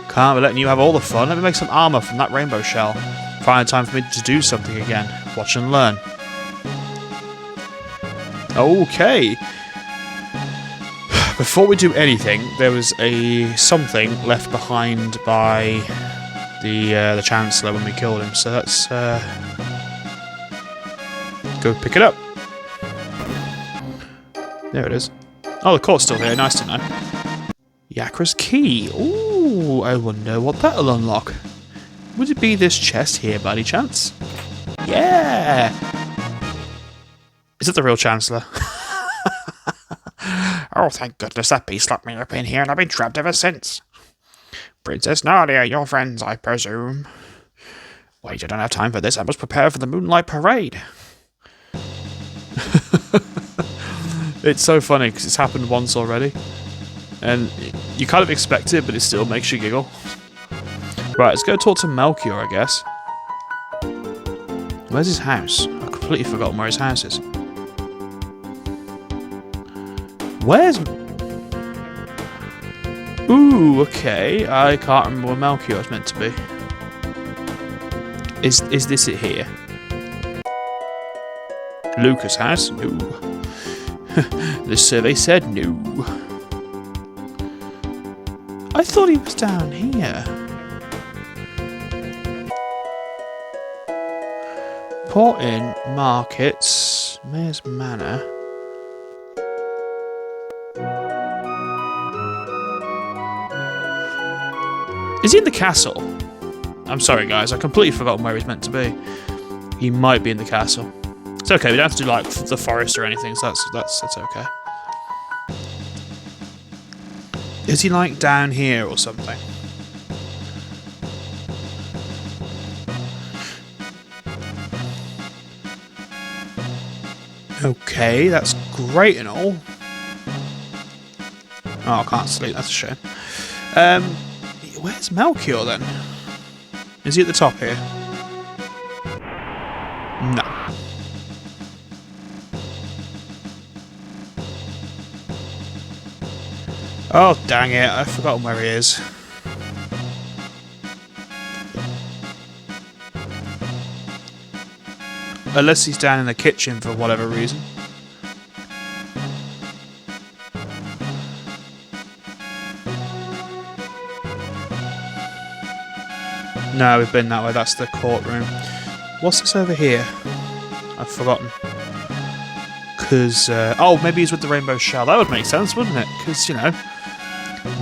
Can't be letting you have all the fun. Let me make some armor from that rainbow shell. Finally time for me to do something again. Watch and learn. Okay. Before we do anything, there was something left behind by the Chancellor when we killed him. So let's go pick it up. There it is. Oh, the court's still here. Nice to know. Yakra's key. Ooh, I wonder what that'll unlock. Would it be this chest here by any chance? Yeah! Is it the real Chancellor? Oh, thank goodness that beast locked me up in here and I've been trapped ever since. Princess Nadia, your friends, I presume. Wait, I don't have time for this. I must prepare for the Moonlight Parade. It's so funny because it's happened once already. And you kind of expect it, but it still makes you giggle. Right, let's go talk to Melchior, I guess. Where's his house? I've completely forgotten where his house is. Where's... Ooh, okay. I can't remember where Melchior's meant to be. Is this it here? Lucas' house? No. The survey said no. I thought he was down here. Port in markets, Mayor's Manor. Is he in the castle? I'm sorry, guys. I completely forgotten where he's meant to be. He might be in the castle. It's okay. We don't have to do like the forest or anything, so that's okay. Is he like down here or something? Okay, that's great and all. Oh, I can't sleep. That's a shame. Where's Melchior then? Is he at the top here? No. Oh, dang it. I've forgotten where he is. Unless he's down in the kitchen for whatever reason. No, we've been that way. That's the courtroom. What's this over here? I've forgotten. Because, oh, maybe he's with the rainbow shell. That would make sense, wouldn't it? Because, you know,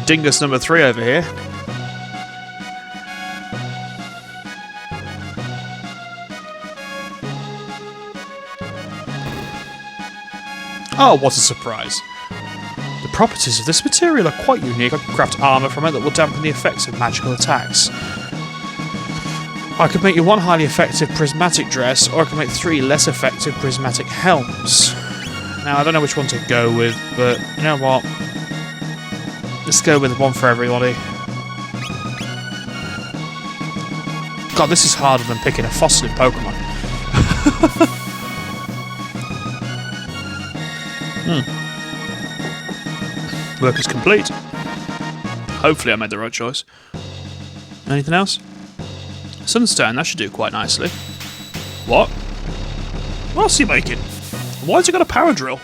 dingus number 3 over here. Oh, what a surprise. The properties of this material are quite unique. I can craft armour from it that will dampen the effects of magical attacks. I could make you 1 highly effective prismatic dress, or I could make 3 less effective prismatic helms. Now, I don't know which one to go with, but you know what? Let's go with one for everybody. God, this is harder than picking a fossil in Pokemon. Work is complete. Hopefully I made the right choice. Anything else? Sunstone, that should do quite nicely. What? What else are you making? Why has he got a power drill?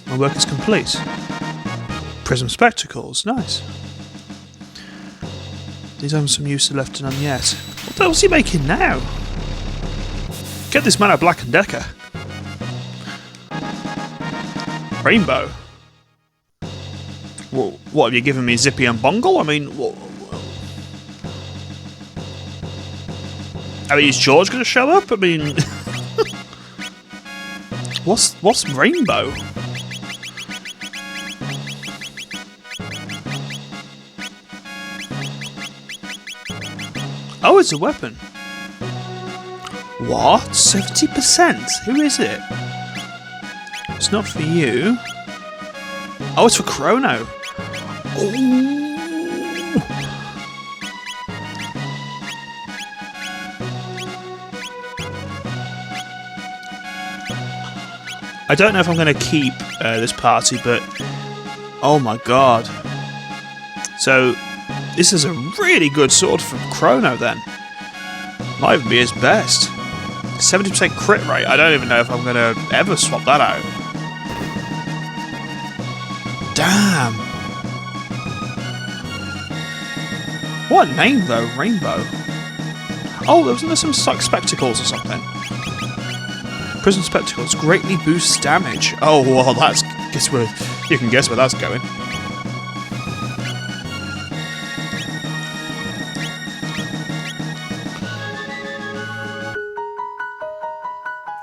My work is complete. Prism spectacles, nice. These have some use left in them yet. What the hell's he making now? Get this man a Black & Decker. Rainbow. What have you given me, Zippy and Bungle? I mean, I mean, is George going to show up? I mean, what's Rainbow? Oh, it's a weapon. What? 70%? Who is it? It's not for you. Oh, it's for Chrono. Ooh. I don't know if I'm going to keep this party, but oh my god. So, this is a really good sword from Chrono then. Might even be his best. 70% crit rate. I don't even know if I'm going to ever swap that out. Damn. What a name though, Rainbow. Oh, wasn't there some like spectacles or something? Prison spectacles greatly boosts damage. Oh, well, that's you can guess where that's going.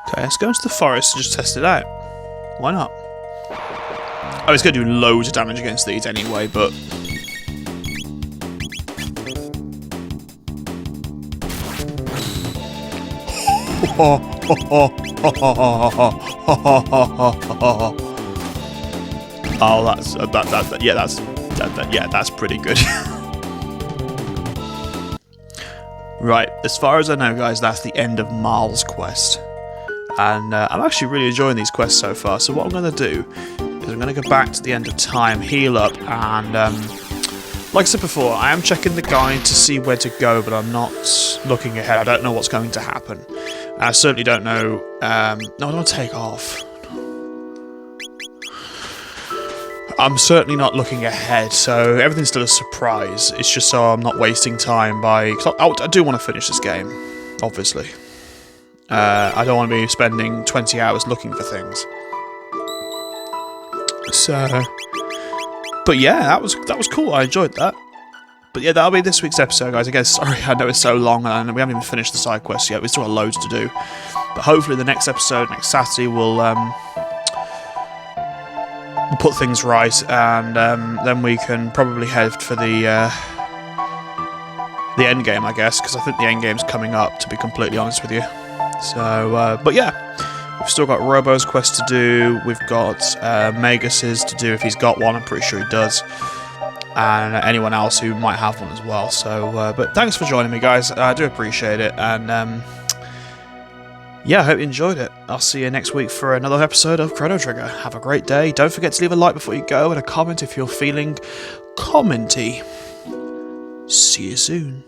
Okay, let's go into the forest and just test it out. Why not? Oh, it's going to do loads of damage against these anyway, but... Oh, that's pretty good. Right, as far as I know, guys, that's the end of Marl's quest. And I'm actually really enjoying these quests so far, so what I'm going to do is I'm going to go back to the end of time, heal up, and like I said before, I am checking the guide to see where to go, but I'm not looking ahead. I don't know what's going to happen. I certainly don't know... no, I don't want to take off. I'm certainly not looking ahead, so everything's still a surprise. It's just so I'm not wasting time by... I do want to finish this game, obviously. I don't want to be spending 20 hours looking for things. So... But yeah, that was cool. I enjoyed that. But yeah, that'll be this week's episode, guys. Again, sorry, I know it's so long and we haven't even finished the side quests yet. We've still got loads to do. But hopefully the next episode, next Saturday, we'll put things right, and then we can probably head for the end game, I guess, because I think the end game's coming up, to be completely honest with you. So, but yeah. We've still got Robo's quest to do, we've got Magus's to do if he's got one, I'm pretty sure he does, and anyone else who might have one as well. So, but thanks for joining me, guys, I do appreciate it, and yeah, I hope you enjoyed it. I'll see you next week for another episode of Chrono Trigger. Have a great day, don't forget to leave a like before you go, and a comment if you're feeling commenty. See you soon.